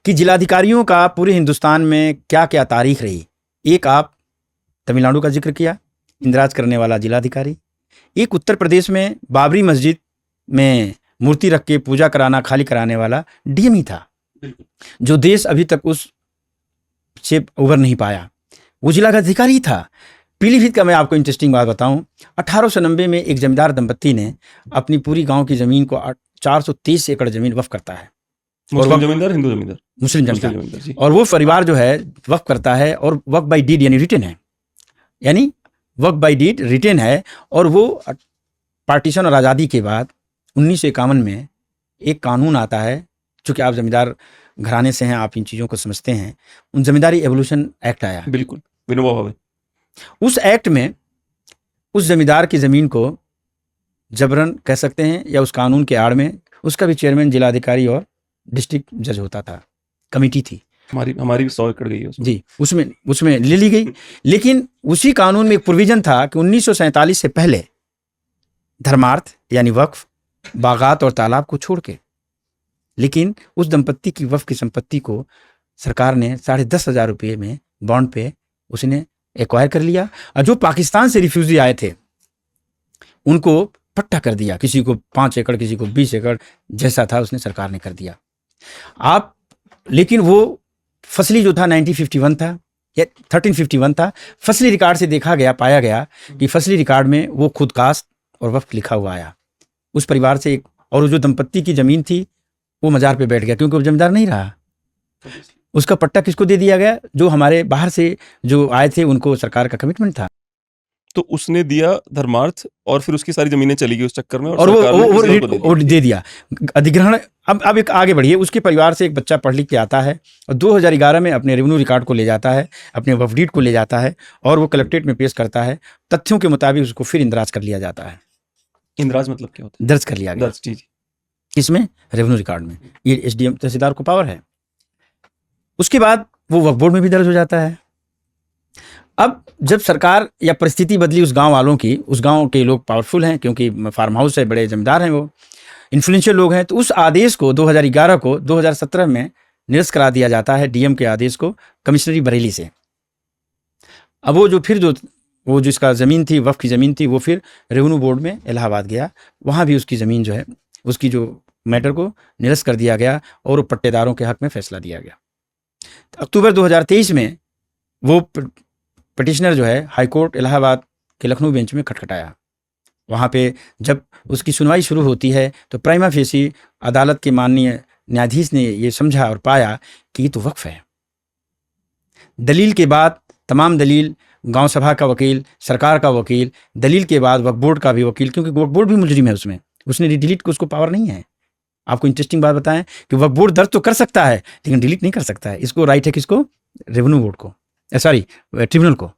कि जिलाधिकारियों का पूरे हिंदुस्तान में क्या क्या तारीख रही। एक आप तमिलनाडु का जिक्र किया, इंदिराज करने वाला जिलाधिकारी। एक उत्तर प्रदेश में बाबरी मस्जिद में मूर्ति रख के पूजा कराना, खाली कराने वाला डीएम ही था, जो देश अभी तक उस से उभर नहीं पाया, वो जिला का अधिकारी था। पीलीभीत का मैं आपको इंटरेस्टिंग बात बताऊं, 1890 में एक जमींदार दंपत्ति ने अपनी पूरी गांव की जमीन को 423 एकड़ जमीन वक्फ करता है। मुस्लिम जमींदार, हिंदू जमींदार, मुस्लिम जमींदार। और वो परिवार जो है वक्फ करता है, और वक्फ बाई डीड यानी रिटन है, यानी वक्फ बाई डीड रिटन है। और वो पार्टीशन और आज़ादी के बाद 1951 में एक कानून आता है, चूँकि आप जमींदार घराने से हैं, आप इन चीज़ों को समझते हैं। उन जमींदारी एवोल्यूशन एक्ट आया, बिल्कुल विनोबा भावे। उस एक्ट में उस जमींदार की ज़मीन को जबरन कह सकते हैं, या उस कानून के आड़ में उसका भी चेयरमैन जिलाधिकारी और डिस्ट्रिक्ट जज होता था। कमेटी थी, हमारी भी 100 एकड़ गई है जी, उसमें ले ली गई। लेकिन उसी कानून में एक प्रोविजन था कि 1947 से पहले धर्मार्थ यानी वक्फ, बागात और तालाब को छोड़ के, लेकिन उस दंपत्ति की वक्फ की संपत्ति को सरकार ने 10,500 रुपये में बॉन्ड पे उसने एक्वायर कर लिया। और जो पाकिस्तान से रिफ्यूजी आए थे उनको पट्टा कर दिया, किसी को 5 एकड़, किसी को 20 एकड़, जैसा था उसने सरकार ने कर दिया। लेकिन वो फसली जो था 1951 था या 1351 था, फसली रिकॉर्ड से देखा गया, पाया गया कि फसली रिकॉर्ड में वो खुद कास्ट और वक्फ लिखा हुआ आया उस परिवार से। और जो दंपत्ति की ज़मीन थी वो मज़ार पे बैठ गया, क्योंकि वो जमींदार नहीं रहा। उसका पट्टा किसको दे दिया गया? जो हमारे बाहर से जो आए थे, उनको सरकार का कमिटमेंट था, तो उसने दिया धर्मार्थ, और फिर उसकी सारी जमीनें चली गई उस चक्कर में, और वो दे दिया अधिग्रहण। अब एक आगे बढ़िए, उसके परिवार से एक बच्चा पढ़ लिख के आता है और 2011 में अपने रेवेन्यू रिकॉर्ड को ले जाता है, अपने वक्फ डीड को ले जाता है, और वो कलेक्ट्रेट में पेश करता है। तथ्यों के मुताबिक उसको फिर इंदराज कर लिया जाता है। इंदराज मतलब क्या होता है? दर्ज कर लिया गया। दर्ज, जी। इसमें रेवेन्यू रिकॉर्ड में ये एसडीएम तहसीलदार को पावर है। उसके बाद वो वक्फ बोर्ड में भी दर्ज हो जाता है। अब जब सरकार या परिस्थिति बदली उस गांव वालों की, उस गांव के लोग पावरफुल हैं, क्योंकि फार्म हाउस है, बड़े जमींदार हैं, वो इन्फ्लुएंशियल लोग हैं, तो उस आदेश को 2011 को 2017 में निरस्त करा दिया जाता है, डीएम के आदेश को, कमिश्नरी बरेली से। अब वो जिसका ज़मीन थी, वक्फ की ज़मीन थी, वो फिर रेवेन्यू बोर्ड में इलाहाबाद गया, वहाँ भी उसकी ज़मीन जो है, उसकी जो मैटर को निरस्त कर दिया गया और पट्टेदारों के हक में फैसला दिया गया। अक्टूबर 2023 में वो पिटिशनर जो है हाई कोर्ट इलाहाबाद के लखनऊ बेंच में खटखटाया। वहाँ पे जब उसकी सुनवाई शुरू होती है तो प्राइमा फेसी अदालत के माननीय न्यायाधीश ने ये समझा और पाया कि ये तो वक्फ है। दलील के बाद तमाम दलील, गांव सभा का वकील, सरकार का वकील, दलील के बाद वक्फ बोर्ड का भी वकील, क्योंकि वक्फ बोर्ड भी मुलजिम है उसमें, उसने डिलीट को उसको पावर नहीं है। आपको इंटरेस्टिंग बात बताएं कि वक्फ बोर्ड दर्ज तो कर सकता है लेकिन डिलीट नहीं कर सकता है। इसको राइट है किसको? रेवेन्यू बोर्ड को, सॉरी ट्रिब्यूनल को।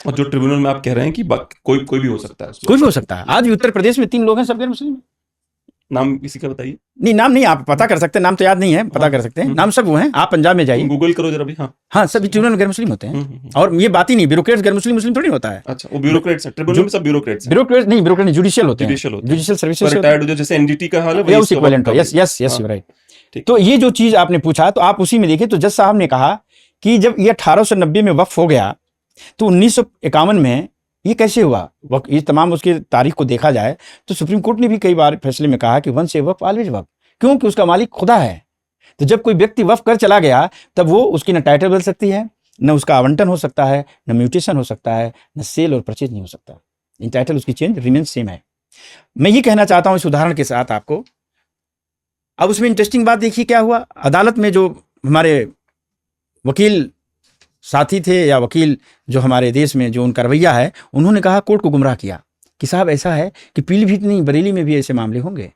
और जो ट्रिब्यूनल में आप कह रहे हैं कि कोई भी हो सकता है, कोई भी हो सकता है। आज भी उत्तर प्रदेश में 3 लोग हैं, सब गैर मुस्लिम हैं। नाम किसी का बताइए। नहीं, नाम नहीं, आप पता कर सकते हैं, नाम तो याद नहीं है, पता कर सकते हैं, नाम सब वो हैं। आप पंजाब में जाइए, गूगल करो जरा भी। हाँ सभी ट्रिब्यूनल गैर मुस्लिम होते हैं। और ये बात ही नहीं, ब्यूरोक्रेट्स गैर मुस्लिम थोड़ी होता है। अच्छा, वो ब्यूरोक्रेट्स हैं, ट्रिब्यूनल में सब ब्यूरोक्रेट्स हैं। ब्यूरोक्रेट नहीं, जुडिशियल होते हैं, जुडिशियल सर्विसेज, रिटायर्ड हो जैसे एनडीटी का हाल है या उस इक्विवेलेंट हो। Yes you right. ठीक। तो ये जो चीज आपने पूछा तो आप उसी में देखिए, तो जज साहब ने कहा कि जब ये 1890 में वक्फ हो गया तो 1951 में ये कैसे हुआ? ये तमाम उसकी तारीख को देखा जाए तो सुप्रीम कोर्ट ने भी कई बार फैसले में कहा कि वंस ए वक्फ ऑलवेज वक्फ, क्योंकि उसका मालिक खुदा है। तो जब कोई व्यक्ति वक्फ कर चला गया तब वो उसकी न टाइटल बदल सकती है, न उसका आवंटन हो सकता है, न म्यूटेशन हो सकता है, न सेल और परचेज नहीं हो सकता। इन टाइटल उसकी चेंज रिमेन सेम है। मैं ये कहना चाहता हूँ इस उदाहरण के साथ आपको। अब उसमें इंटरेस्टिंग बात देखिए क्या हुआ। अदालत में जो हमारे वकील साथी थे या वकील जो हमारे देश में जो उनका रवैया है, उन्होंने कहा, कोर्ट को गुमराह किया कि साहब ऐसा है कि पीलीभीत नहीं बरेली में भी ऐसे मामले होंगे।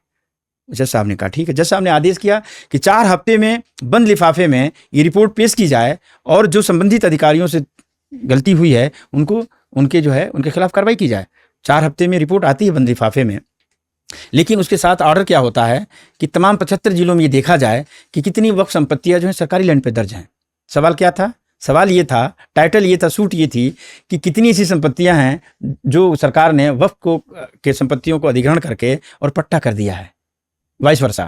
जज साहब ने कहा ठीक है। जज साहब ने आदेश किया कि 4 हफ्ते में बंद लिफाफे में ये रिपोर्ट पेश की जाए और जो संबंधित अधिकारियों से गलती हुई है उनके जो है उनके खिलाफ कार्रवाई की जाए। 4 हफ्ते में रिपोर्ट आती है बंद लिफाफे में, लेकिन उसके साथ ऑर्डर क्या होता है कि तमाम 75 जिलों में ये देखा जाए कि कितनी वक्फ संपत्तियां जो है सरकारी लैंड पे दर्ज हैं। सवाल क्या था? सवाल ये था, टाइटल ये था, सूट ये थी कि कितनी ऐसी संपत्तियां हैं जो सरकार ने वक्फ को के संपत्तियों को अधिग्रहण करके और पट्टा कर दिया है, वाइस वर्सा।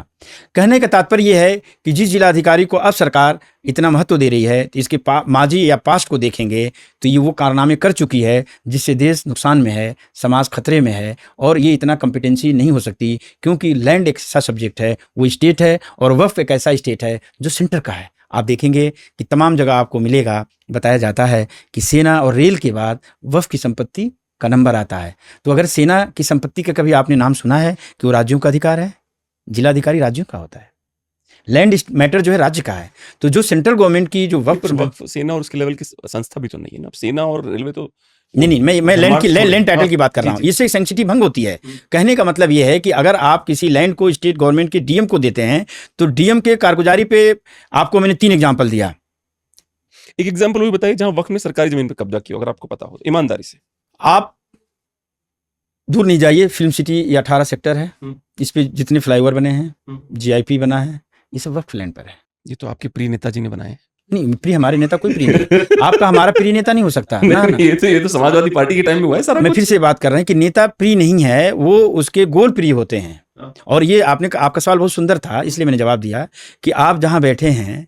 कहने का तात्पर्य यह है कि जिस जिलाधिकारी को अब सरकार इतना महत्व दे रही है तो इसके माजी या पास्ट को देखेंगे तो ये वो कारनामे कर चुकी है जिससे देश नुकसान में है, समाज खतरे में है, और ये इतना कॉम्पिटेंसी नहीं हो सकती क्योंकि लैंड एक ऐसा सब्जेक्ट है, वो स्टेट है, और वक्फ एक ऐसा स्टेट है जो सेंटर का है। आप देखेंगे कि तमाम जगह आपको मिलेगा, बताया जाता है कि सेना और रेल के बाद वक्फ की संपत्ति का नंबर आता है। तो अगर सेना की संपत्ति का कभी आपने नाम सुना है कि वो राज्यों का अधिकार है? जिलाधिकारी राज्यों का होता है, लैंड मैटर जो है राज्य का है। तो जो सेंट्रल गवर्नमेंट की जो वक्फ सेना और उसके लेवल की संस्था भी तो नहीं है ना। सेना और रेलवे तो नहीं, मैं लैंड टाइटल की बात कर रहा हूँ। इससे सेंसिटिव भंग होती है। कहने का मतलब यह है कि अगर आप किसी लैंड को स्टेट गवर्नमेंट के डीएम को देते हैं तो डीएम के कारगुजारी पे आपको मैंने 3 एग्जांपल दिया। एक एग्जांपल वो बताइए जहां वक्फ ने सरकारी जमीन पर कब्जा किया, अगर आपको पता हो ईमानदारी से। आप दूर नहीं जाइए, फिल्म सिटी या 18 सेक्टर है, इस पे जितने फ्लाईओवर बने हैं, जीआईपी बना है, ये सब वक्फ लैंड पर है। ये तो आपके प्रिय नेताजी ने बनाए। नहीं, प्रिय हमारे नेता कोई प्रिय नहीं। आपका हमारा प्रिय नेता नहीं हो सकता ना। ये तो समाजवादी पार्टी के टाइम में हुआ है सारा। मैं फिर से बात कर रहे हैं कि नेता प्रिय नहीं है, वो उसके गोल प्रिय होते हैं। और ये आपका सवाल बहुत सुंदर था, इसलिए मैंने जवाब दिया कि आप जहां बैठे हैं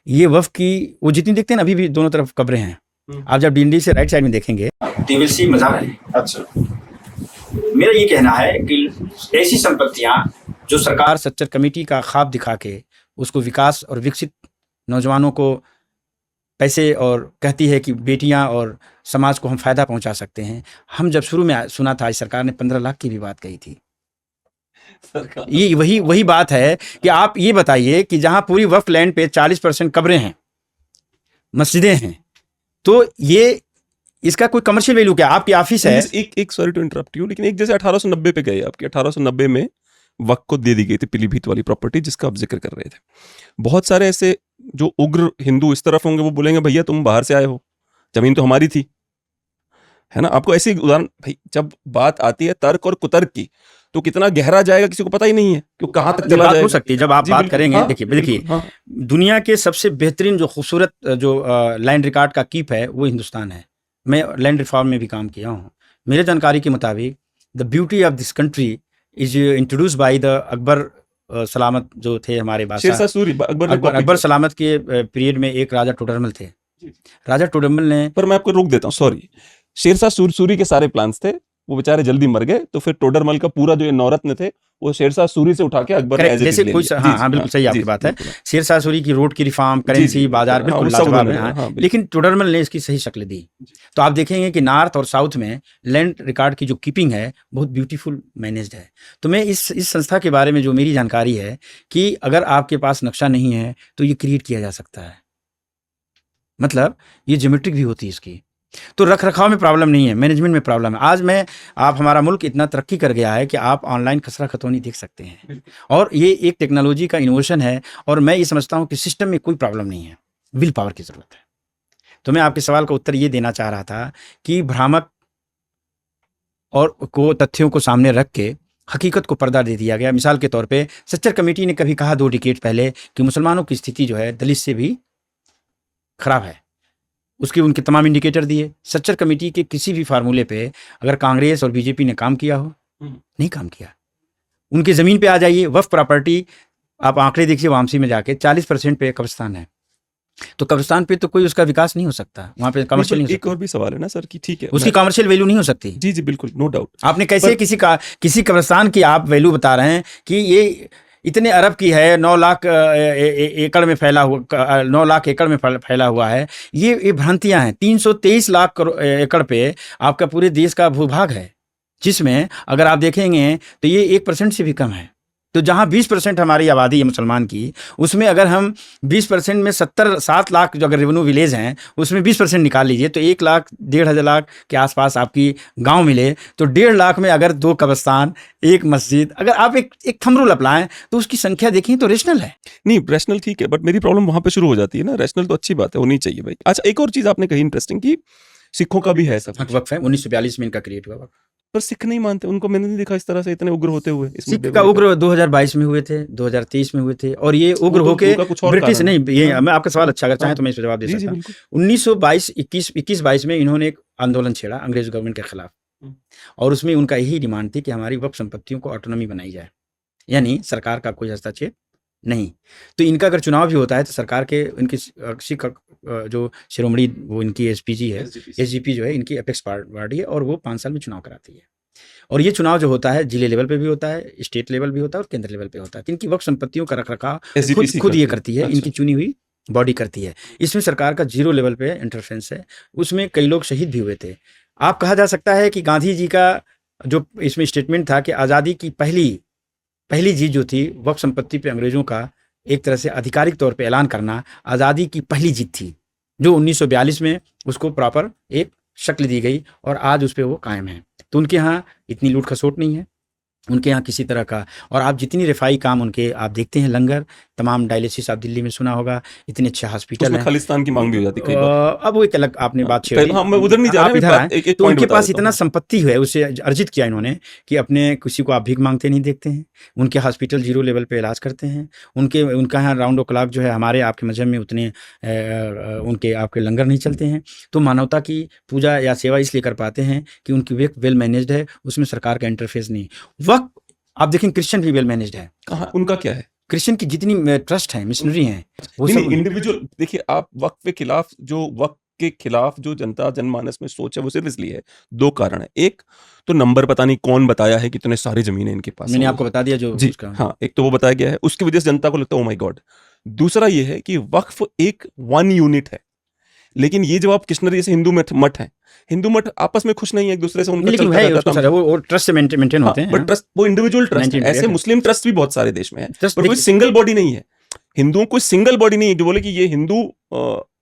ये वक्फ की वो जितनी देखते हैं ना, अभी भी दोनों तरफ कब्रें हैं। आप जब डीएनडी से राइट साइड में देखेंगे टीवीसी मज़ार है। अच्छा, मेरा ये कहना है कि ऐसी संपत्तियां जो सरकार सच्चर कमेटी का ख्वाब दिखा के उसको विकास और विकसित नौजवानों को पैसे और कहती है कि बेटियां और समाज को हम फायदा पहुंचा सकते हैं। हम जब शुरू में सुना था सरकार ने 15 लाख की भी बात कही थी। ये वही बात है कि आप ये बताइए कि जहां पूरी वक्फ लैंड पे 40% कब्रें हैं, मस्जिदें हैं, तो ये इसका कोई कमर्शियल वैल्यू क्या? आपकी ऑफिस है एक सॉरी टू इंटरप्ट यू, लेकिन एक जैसे 1890 पे गए आपके 1890 में वक्फ को दे दी गई थी पीलीभीत वाली प्रॉपर्टी जिसका आप जिक्र कर रहे थे। बहुत सारे ऐसे जो उग्र हिंदू इस तरफ होंगे वो बोलेंगे भैया तुम बाहर से आए हो, जमीन तो हमारी थी, है ना। आपको ऐसी उदाहरण, भाई जब बात आती है तर्क और कुतर्क की तो कितना गहरा जाएगा किसी को पता ही नहीं है कि कहाँ तक चला जाएगा। हो सकती है जब आप बात करेंगे। देखिए दुनिया के सबसे बेहतरीन जो खूबसूरत जो लैंड रिकॉर्ड का कीप है वो हिंदुस्तान है। मैं लैंड रिफॉर्म में भी काम किया हूँ। मेरे जानकारी के मुताबिक the beauty of this country is introduce by the Akbar सलामत जो थे हमारे बादशाह अकबर सलामत के पीरियड में एक राजा टोडरमल थे। राजा टोडरमल ने, पर मैं आपको रोक देता हूँ, सॉरी, शेरशाह सूरी के सारे प्लान्स थे, वो बेचारे जल्दी मर गए, तो फिर टोडरमल का पूरा जो ये नौरत्न थे वो शेरशाह सूरी से उठा के अकबर ने Correct, as it is जैसे ले कोई लिया। हाँ जी, हाँ बिल्कुल सही आपकी जी, बात है। बिल्कुल। शेरशाह सूरी की रोड की रिफॉर्म, करेंसी, बाजार हाँ, बिल्कुल वो सब लाजवाब उन्होंने है। हाँ, हाँ, बिल्कुल। लेकिन टोडरमल ने इसकी सही शक्ल दी। तो आप देखेंगे कि नॉर्थ और साउथ में लैंड रिकॉर्ड की जो कीपिंग है बहुत ब्यूटीफुल मैनेज्ड है। तो मैं इस संस्था के बारे में जो मेरी जानकारी है कि अगर आपके पास नक्शा नहीं है तो ये क्रिएट किया जा सकता है, मतलब ये ज्योमेट्रिक भी होती है इसकी। तो रख रखाव में प्रॉब्लम नहीं है, मैनेजमेंट में प्रॉब्लम है। आज मैं आप हमारा मुल्क इतना तरक्की कर गया है कि आप ऑनलाइन खसरा खतौनी देख सकते हैं, और ये एक टेक्नोलॉजी का इनोवेशन है। और मैं ये समझता हूँ कि सिस्टम में कोई प्रॉब्लम नहीं है, विल पावर की ज़रूरत है। तो मैं आपके सवाल का उत्तर ये देना चाह रहा था कि भ्रामक और को तथ्यों को सामने रख के हकीकत को पर्दा दे दिया गया। मिसाल के तौर पे सच्चर कमेटी ने कभी कहा 2 डिकेड पहले कि मुसलमानों की स्थिति जो है दलित से भी खराब है, उसके उनके तमाम इंडिकेटर दिए। सच्चर कमेटी के किसी भी फार्मूले पे अगर कांग्रेस और बीजेपी ने काम किया हो? नहीं काम किया। उनकी ज़मीन पे आ जाइए, वक्फ प्रॉपर्टी आप आंकड़े देखिए वामसी में जाके 40% पे कब्रिस्तान है। तो कब्रिस्तान पे तो कोई उसका विकास नहीं हो सकता, वहाँ पे कमर्शियल नहीं हो एक सकता, और भी सवाल है ना सर कि ठीक है उसकी कमर्शियल वैल्यू नहीं हो सकती। जी जी बिल्कुल, नो डाउट। आपने कैसे किसी कब्रिस्तान की आप वैल्यू बता रहे हैं कि ये इतने अरब की है, 9 लाख एकड़ में फैला हुआ, 9 लाख एकड़ में फैला हुआ है। ये भ्रांतियां हैं। 323 लाख एकड़ पे आपका पूरे देश का भूभाग है, जिसमें अगर आप देखेंगे तो ये 1% से भी कम है। तो जहाँ 20% हमारी आबादी है मुसलमान की, उसमें अगर हम 20% में 7 लाख जो अगर रेवेन्यू विलेज हैं उसमें 20% निकाल लीजिए तो 1 लाख 1.5 लाख के आसपास आपकी गांव मिले। तो 1.5 लाख में अगर 2 कब्रिस्तान, 1 मस्जिद, अगर आप एक थंब रूल अपनाएं तो उसकी संख्या देखें तो रेशनल है। नहीं, रैशनल ठीक है, बट मेरी प्रॉब्लम वहां पे शुरू हो जाती है ना। रैशनल तो अच्छी बात है, होनी चाहिए भाई। अच्छा, एक और चीज आपने कही इंटरेस्टिंग कि सिखों का भी है सब कुछ। वक्फ है, 1942 में इनका क्रिएट हुआ वक्फ। पर सिख नहीं मानते, उनको मैंने नहीं देखा इस तरह से इतने उग्र होते हुए इस सिख मुद्दे का को लेकर। उग्र 2022 में हुए थे, 2023 में हुए थे, और ये उग्र वो तो होके उनका कुछ और ब्रिटिश कारण है। नहीं, ये हाँ। मैं आपका सवाल अच्छा अगर चाहें हाँ। तो मैं इस पर जवाब दे जी जी सकता हूँ। बिल्कुल। 1922 21-22 में इन्होंने एक आंदोलन छेड़ा अंग्रेज गवर्नमेंट के खिलाफ, और उसमें उनका यही डिमांड थी कि हमारी वक्फ संपत्तियों को ऑटोनॉमी बनाई जाए, यानी सरकार का कोई हस्तक्षेप नहीं। तो इनका अगर चुनाव भी होता है तो सरकार के इनकी सिख जो शिरोमणि वो इनकी एसपीजी है, एसजीपी जो है इनकी अपेक्स पार्टी है, और वो 5 साल में चुनाव कराती है। और ये चुनाव जो होता है जिले लेवल पे भी होता है, स्टेट लेवल भी होता है और केंद्र लेवल पे होता है। तो इनकी वक्फ संपत्तियों का रखरखाव खुद ये करती है, इनकी चुनी हुई बॉडी करती है। इसमें सरकार का 0 लेवल पे इंटरफेरेंस है। उसमें कई लोग शहीद भी हुए थे। आप कहा जा सकता है कि गांधी जी का जो इसमें स्टेटमेंट था कि आज़ादी की पहली चीज जो थी वक्फ संपत्ति पे अंग्रेजों का एक तरह से आधिकारिक तौर पे ऐलान करना, आज़ादी की पहली जीत थी, जो 1942 में उसको प्रॉपर एक शक्ल दी गई और आज उस पर वो कायम है। तो उनके यहाँ इतनी लूट खसोट नहीं है, उनके यहाँ किसी तरह का, और आप जितनी रिफाई काम उनके आप देखते हैं, लंगर, तमाम डायलिसिस आप दिल्ली में सुना होगा, इतने अच्छे हॉस्पिटल हैं। खालिस्तान की मांग भी हो जाती है कई बार। अब वो एक अलग आपने बात छेड़ी। हाँ, मैं उधर नहीं जा आप इधर रहा, आए तो उनके पास इतना संपत्ति है, उसे अर्जित किया इन्होंने कि अपने किसी को आप भीख मांगते नहीं देखते हैं। उनके हॉस्पिटल 0 लेवल पे इलाज करते हैं। उनका यहाँ राउंड ओ क्लॉक जो है, हमारे आपके मजहब में उतने उनके आपके लंगर नहीं चलते हैं। तो मानवता की पूजा या सेवा इसलिए कर पाते हैं कि उनकी वेल मैनेज्ड है, उसमें सरकार का इंटरफेस नहीं। वक्त आप देखें क्रिश्चियन भी वेल मैनेज्ड है। कहाँ उनका क्या है? क्रिश्चियन की जितनी ट्रस्ट है, मिशनरी हैं, वो नहीं, सब इंडिविजुअल देखिए आप वक्फ के खिलाफ वक्फ के खिलाफ जो जनता जनमानस में सोच है वो सिर्फ इसलिए है, 2 कारण है। एक तो नंबर पता नहीं कौन बताया है कि इतने सारी जमीनें इनके पास, मैंने आपको बता दिया जो जी हाँ, एक तो वो बताया गया है, उसकी वजह से जनता को लगता है ओ माय गॉड। दूसरा ये है कि वक्फ एक 1 यूनिट है, लेकिन ये जब आप कृष्णरी जैसे मठ है, हिंदू मठ आपस में खुश नहीं है एक दूसरे से, उनका चलता रहता है, वो ट्रस्ट से मेंटेन होते हैं। बट ट्रस्ट वो इंडिविजुअल ट्रस्ट है। ऐसे मुस्लिम ट्रस्ट भी बहुत सारे देश में है, बट कोई सिंगल बॉडी नहीं है। हिंदुओं को सिंगल बॉडी नहीं है जो बोले कि ये हिंदू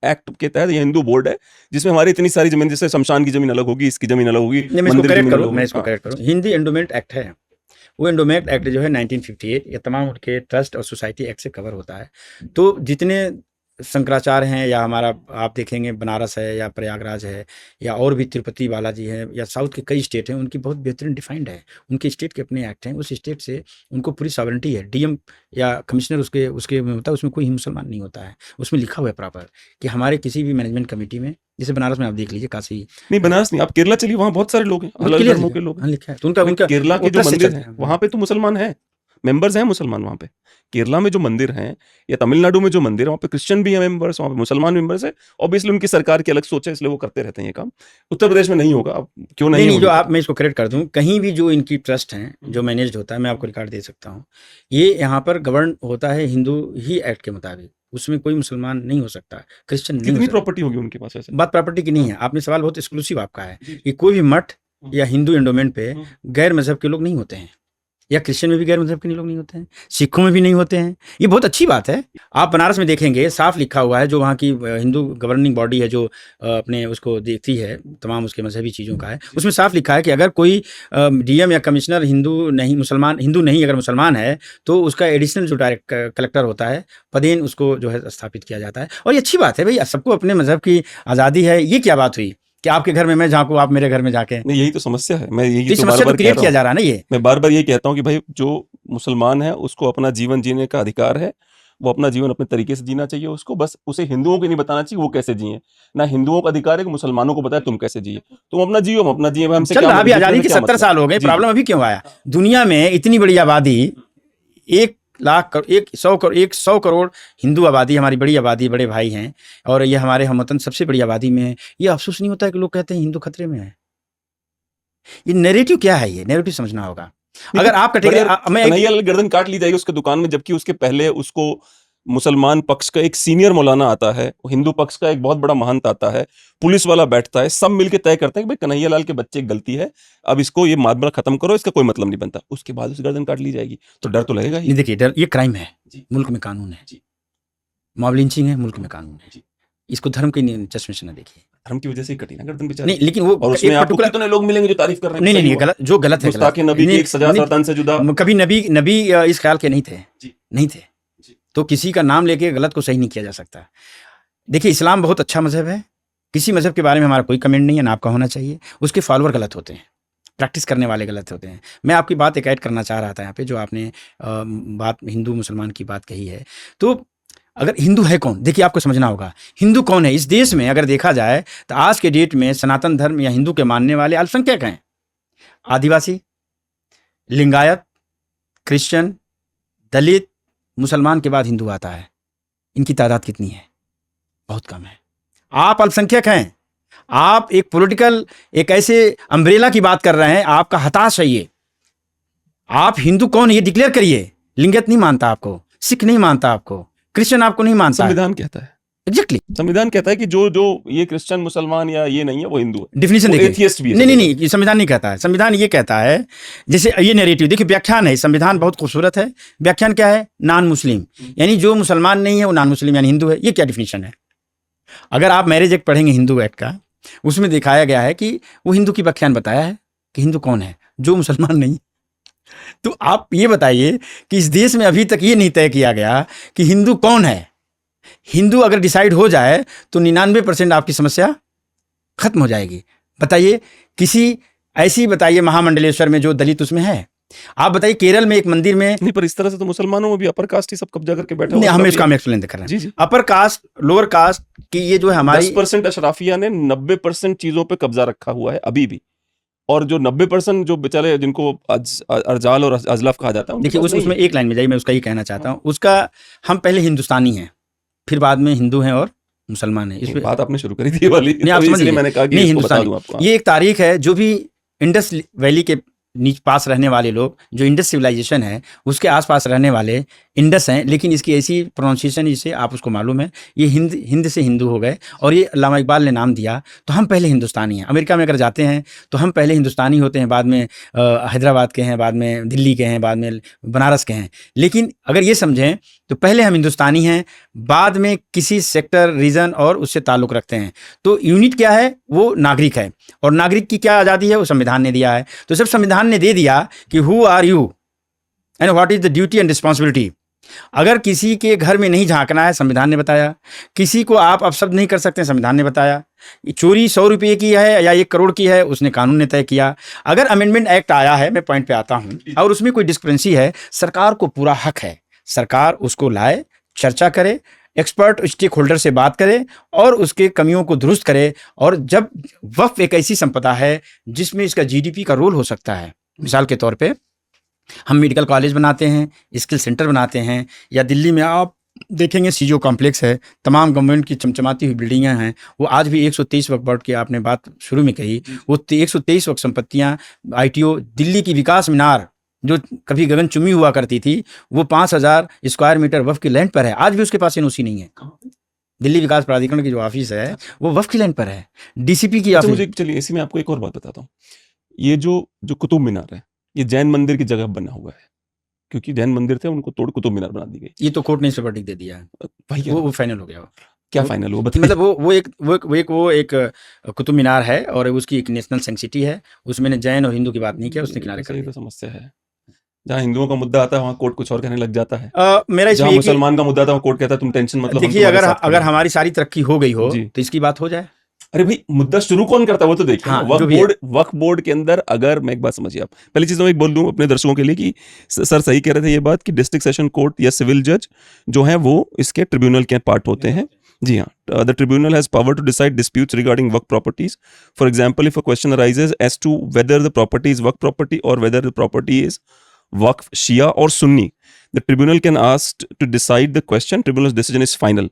एक्ट के तहत ये हिंदू बोर्ड है जिसमें हमारी इतनी सारी जमीन, जैसे शमशान की जमीन अलग होगी, इसकी जमीन अलग होगी। मैं इसको करेक्ट करूं, हिंदी एंडोमेंट एक्ट है, वो एंडोमेंट एक्ट जो है 1958, ये तमाम उनके ट्रस्ट और सोसाइटी एक्ट से कवर होता है। तो जितने शंकराचार्य हैं, या हमारा आप देखेंगे बनारस है, या प्रयागराज है, या और भी तिरुपति बालाजी है, या साउथ के कई स्टेट हैं, उनकी बहुत बेहतरीन डिफाइंड है। उनके स्टेट के अपने एक्ट हैं, उस स्टेट से उनको पूरी सॉवरेंटी है। डीएम या कमिश्नर उसके में होता है, उसमें कोई मुसलमान नहीं होता है। उसमें लिखा हुआ है प्रॉपर कि हमारे किसी भी मैनेजमेंट कमेटी में, जैसे बनारस में आप देख लीजिए, काशी नहीं, बनारस नहीं, आप केरला चलिए, वहाँ बहुत सारे लोग हैं, अलग धर्मों के लोग हैं। लिखा है। तो उनका केरला के जो मंदिर है वहाँ पे तो मुसलमान है, मेंबर्स हैं मुसलमान वहाँ पे। केरला में जो मंदिर हैं या तमिलनाडु में जो मंदिर है वहाँ पे क्रिश्चियन भी है मेंबर्स, वहाँ पे मुसलमान मेंबर्स है। ऑब्वियसली उनकी सरकार की अलग सोच है, इसलिए वो करते रहते हैं ये काम। उत्तर प्रदेश में नहीं होगा, अब क्यों नहीं नहीं होगी जो पता आप, मैं इसको क्रेडिट कर दूं, कहीं भी जो इनकी ट्रस्ट हैं जो मैनेज होता है, मैं आपको रिकॉर्ड दे सकता हूँ, ये यहाँ पर गवर्न होता है हिंदू ही एक्ट के मुताबिक, उसमें कोई मुसलमान नहीं हो सकता, क्रिश्चियन नहीं हो कितनी सकता। प्रॉपर्टी होगी उनके पास ऐसे? बात प्रॉपर्टी की नहीं है, आपने सवाल बहुत एक्सक्लूसिव आपका है जी। कि कोई भी मठ या हिंदू एंडोमेंट पे हम्म। गैर मजहब के लोग नहीं होते हैं, या क्रिश्चियन में भी गैर मजहब के लोग नहीं होते हैं, सिखों में भी नहीं होते हैं। ये बहुत अच्छी बात है। आप बनारस में देखेंगे साफ लिखा हुआ है, जो वहाँ की हिंदू गवर्निंग बॉडी है जो अपने उसको देखती है तमाम उसके मजहबी चीज़ों का है, उसमें साफ लिखा है कि अगर कोई डीएम या कमिश्नर हिंदू नहीं अगर मुसलमान है तो उसका एडिशनल जो डायरेक्ट कलेक्टर होता है पदेन उसको जो है स्थापित किया जाता है। और ये अच्छी बात है भाई, सबको अपने मजहब की आज़ादी है। ये क्या बात हुई कि आपके घर में मैं झांकूं, आप मेरे घर में झांकें? नहीं, यही तो समस्या है। मैं यही ये तो समस्या बार-बार तो कह क्रिएट रहा किया हूँ। जा रहा है ना। ये मैं बार-बार यही कहता हूँ कि भाई जो मुसलमान है उसको अपना जीवन जीने का अधिकार है, वो अपना जीवन अपने तरीके से जीना चाहिए उसको, बस उसे हिंदुओं को नहीं बताना चाहिए वो कैसे जिए। ना हिंदुओं का अधिकार है कि मुसलमानों को बताए तुम कैसे जिए। तुम अपना जियो, हम अपना जिए, हमसे चल क्या रहा, अभी मतलब, आज़ादी के क्या 70 मतलब? साल हो गए, जी, प्रॉब्लम अभी क्यों आया? दुनिया में इतनी बड़ी आबादी, 100 करोड़ हिंदू आबादी, हमारी बड़ी आबादी, बड़े भाई हैं, और ये हमारे हमवतन सबसे बड़ी आबादी में है। ये अफसोस नहीं होता है कि लोग कहते हैं हिंदू खतरे में है? ये नैरेटिव क्या है? ये नैरेटिव समझना होगा। अगर आप कटेंगे, मैं कन्हैया लाल गर्दन काट ली जाएगी उसके दुकान में, जबकि उसके पहले उसको मुसलमान पक्ष का एक सीनियर मौलाना आता है, हिंदू पक्ष का एक बहुत बड़ा महंत आता है, पुलिस वाला बैठता है, सब मिलके तय करते हैं कि भाई कन्हैया लाल के बच्चे की गलती है, अब इसको ये मामला खत्म करो, इसका कोई मतलब नहीं बनता। उसके बाद उसकी गर्दन काट ली जाएगी, तो डर तो लगेगा ही। नहीं, देखिए डर, ये क्राइम है, जी। मुल्क में कानून है, जी। मॉब लिंचिंग है, मुल्क में कानून है। जी। इसको धर्म के चश्मे से न देखिए। धर्म की वजह से ही कटी ना गर्दन बेचारी। नहीं, लेकिन वो और उसमें एक आपको पर्टिकुलर, कितने लोग मिलेंगे जो तारीफ कर रहे हैं? नहीं सही नहीं हुआ। गलत, जो गलत है, गुस्ताखी नबी की एक सजा वतन से जुदा। कभी नबी इस ख्याल के नहीं थे, जी। नहीं थे। जी। तो किसी का नाम लेके गलत को सही नहीं किया जा सकता। देखिए इस्लाम बहुत अच्छा मजहब है, किसी मजहब के बारे में हमारा कोई कमेंट नहीं है, ना आपका होना चाहिए। उसके फॉलोअर गलत होते हैं, प्रैक्टिस करने वाले गलत होते हैं। मैं आपकी बात एक ऐड करना चाह रहा था यहाँ पे, जो आपने बात हिंदू मुसलमान की बात कही है। तो अगर हिंदू है कौन, देखिए आपको समझना होगा हिंदू कौन है। इस देश में अगर देखा जाए तो आज के डेट में सनातन धर्म या हिंदू के मानने वाले अल्पसंख्यक हैं। आदिवासी, लिंगायत, क्रिश्चियन, दलित, मुसलमान के बाद हिंदू आता है। इनकी तादाद कितनी है? बहुत कम है। आप अल्पसंख्यक हैं, आप एक पॉलिटिकल, एक ऐसे अम्ब्रेला की बात कर रहे हैं, आपका हताश है ये। आप हिंदू कौन है ये डिक्लेयर करिए। लिंगायत नहीं मानता आपको, सिख नहीं मानता आपको, क्रिश्चियन आपको नहीं मानता। संविधान कहता है, एग्जैक्टली, संविधान कहता है कि जो जो ये क्रिश्चियन मुसलमान या ये नहीं है वो हिंदू है। डिफिनेशन वो देखिए। एथियस्ट भी है। नहीं, ये संविधान नहीं कहता है। संविधान ये कहता है, जैसे ये नैरेटिव देखिए, व्याख्यान है, संविधान बहुत खूबसूरत है। व्याख्यान क्या है? नॉन मुस्लिम, यानी जो मुसलमान नहीं है वो नॉन मुस्लिम यानी हिंदू है। ये क्या डिफिनेशन है? अगर आप मैरिज एक्ट पढ़ेंगे हिंदू एक्ट का, उसमें दिखाया गया है कि वो हिंदू की व्याख्यान बताया है कि हिंदू कौन है, जो मुसलमान नहीं। तो आप ये बताइए कि इस देश में अभी तक ये नहीं तय किया गया कि हिंदू कौन है। हिंदू अगर डिसाइड हो जाए तो 99% आपकी समस्या खत्म हो जाएगी। बताइए किसी ऐसी, बताइए महामंडलेश्वर में जो दलित उसमें है, आप बताइए केरल में एक मंदिर में। नहीं, पर इस तरह से तो मुसलमानों में भी अपर कास्ट ही सब कब्जा करके बैठा नहीं, हुआ हम है। इसका एक्सप्लेन कर रहे हैं। जी जी। अपर कास्ट, लोअर कास्ट की ये जो है हमारी 10% अशराफिया ने 90% चीजों पे कब्जा रखा हुआ है अभी भी। और जो 90% जो बेचारे जिनको अर्जाल और अजलफ कहा जाता है, देखिए उसमें एक लाइन में जाइए, मैं उसका ही कहना चाहता हूँ। उसका हम पहले हिंदुस्तानी हैं, फिर बाद में हिंदू हैं और मुसलमान हैं। इसमें बात आपने शुरू करी थी ये वाली, नहीं, आप तो समझ इसलिए लीजिए। मैंने कहा कि नहीं, इसको बता हिंदुस्तानी, दूं आपको। ये एक तारीख है। जो भी इंडस वैली के नीचे पास रहने वाले लोग, जो इंडस सिविलाइजेशन है उसके आसपास रहने वाले इंडस हैं, लेकिन इसकी ऐसी प्रोनाउंसिएशन जिससे आप उसको मालूम है, ये हिंद से हिंदू हो गए और ये अल्लामा इकबाल ने नाम दिया। तो हम पहले हिंदुस्तानी हैं। अमेरिका में अगर जाते हैं तो हम पहले हिंदुस्तानी होते हैं, बाद में हैदराबाद के हैं, बाद में दिल्ली के हैं, बाद में बनारस के हैं। लेकिन अगर ये समझें तो पहले हम हिंदुस्तानी हैं, बाद में किसी सेक्टर, रीजन और उससे ताल्लुक़ रखते हैं। तो यूनिट क्या है? वो नागरिक है। और नागरिक की क्या आज़ादी है? वो संविधान ने दिया है। तो जब संविधान ने दे दिया कि who are you and what is the duty and responsibility, अगर किसी के घर में नहीं झांकना है, संविधान ने बताया। किसी को आप अपशब्द नहीं कर सकते, संविधान ने बताया। चोरी 100 रुपये की है या 1 करोड़ की है, उसने कानून ने तय किया। अगर अमेंडमेंट एक्ट आया है, मैं पॉइंट पे आता हूँ, और उसमें कोई डिस्क्रिपेंसी है, सरकार को पूरा हक है, सरकार उसको लाए, चर्चा करे, एक्सपर्ट स्टेक होल्डर से बात करे और उसके कमियों को दुरुस्त करे। और जब वक्फ एक ऐसी संपदा है जिसमें इसका जीडीपी का रोल हो सकता है, मिसाल के तौर पे हम मेडिकल कॉलेज बनाते हैं, स्किल सेंटर बनाते हैं, या दिल्ली में आप देखेंगे सीजो कॉम्प्लेक्स है, तमाम गवर्नमेंट की चमचमाती हुई बिल्डिंगें हैं, वो आज भी 123 वक्फ बोर्ड की आपने बात शुरू में कही, वो 123 वक्फ संपत्तियाँ ITO दिल्ली की विकास मीनार जो कभी गगनचुम्बी हुआ करती थी, वो 5000 स्क्वायर मीटर वक्फ की लैंड पर है, आज भी उसके पास NOC नहीं है। दिल्ली विकास प्राधिकरण की जो ऑफिस है वो वक्फ की लैंड पर है, DCP की अच्छा ऑफिस। मुझे चलिए इसी में आपको एक और बात बताता हूँ। ये जो कुतुब मीनार है, ये जैन मंदिर की जगह बना हुआ है, क्योंकि जैन मंदिर थे उनको तोड़ कुतुब मीनार बना दी गई। ये तो कोर्ट ने इस पर वर्डिक्ट दे दिया है, भैया वो फाइनल हो गया। क्या वो- फाइनल हुआ बताइए। मतलब वो एक कुतुब मीनार है और उसकी एक नेशनल सेंसिटी है, उसमें ने जैन और हिंदू की बात नहीं किया, उसने किनारे कर ये दिया। तो समस्या है, जहाँ हिंदुओं का मुद्दा आता है वहाँ कोर्ट कुछ और कहने लग जाता है, मेरा इसमें जहाँ एक ही- मुसलमान का मुद्दा आता है वहाँ कोर्ट कहता है तुम टेंशन मतलब हम देखिए, तुम्हारे साथ खड़े अगर हैं। हमारी सारी तरक्की हो गई हो जी। तो इसकी बात हो जाए। अरे भाई मुद्दा शुरू कौन करता है वो तो देखिए। हाँ, वक्फ जो भी है। बोर्ड, वक्फ बोर्ड के अंदर अगर मैं एक बात समझिए आप, पहली चीज मैं एक बोल दूं अपने दर्शकों के लिए कि सर सही कह रहे थे ये बात कि डिस्ट्रिक्ट सेशन कोर्ट या सिविल जज जो है वो इसके ट्रिब्यूनल के पार्ट होते हैं। जी हाँ, the tribunal has power to decide disputes regarding waqf properties. For example if a question arises as to whether the property is waqf property or whether the property is waqf Shia or Sunni, the tribunal can ask to decide the question. Tribunal's decision is final.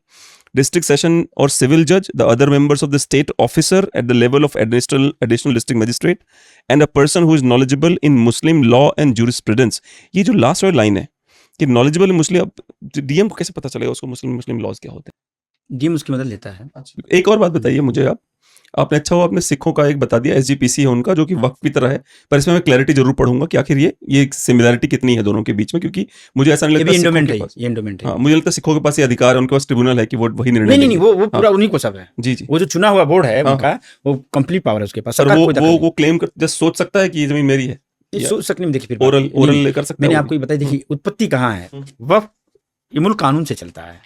District session or civil judge, the other members of the state officer at the level of additional district magistrate, and a person who is knowledgeable in Muslim law and jurisprudence. ये जो last वाली line है कि knowledgeable in Muslim, DM को कैसे पता चलेगा उसको मुस्लिम लॉज क्या होते डीएम उसकी मदद लेता है। हैं? एक और बात बताइए मुझे आपने अच्छा हुआ आपने सिखों का एक बता दिया, SGPC है उनका जो कि वक्फ की तरह है, पर इसमें मैं क्लैरिटी जरूर पढ़ूंगा कि आखिर ये सिमिलरिटी कितनी है दोनों के बीच में, क्योंकि मुझे ऐसा नहीं ये लगता भी सिखों एंडोमेंट के है, पास- ये एंडोमेंट है। हाँ, मुझे लगता है सिखों के पास ये अधिकार है, उनके पास ट्रिब्यूनल है कि वो वही निर्णय नहीं नहीं लेंगे। वो पूरा उन्हीं को सब है। जी जी। वो जो चुना हुआ बोर्ड है हाँ, उनका, वो कंप्लीट पावर है उसके पास। सर सरकार कोई दखल नहीं। वो क्लेम कर जस्ट सोच सकता है कि ये जमीन मेरी है, ये सोच सकते नहीं। देखिए फिर ओरल नहीं, लेकर सकता मैंने है आपको ये बताया, देखिए उत्पत्ति कहाँ है। हम्म। वक्फ ये मुल्क कानून से चलता है,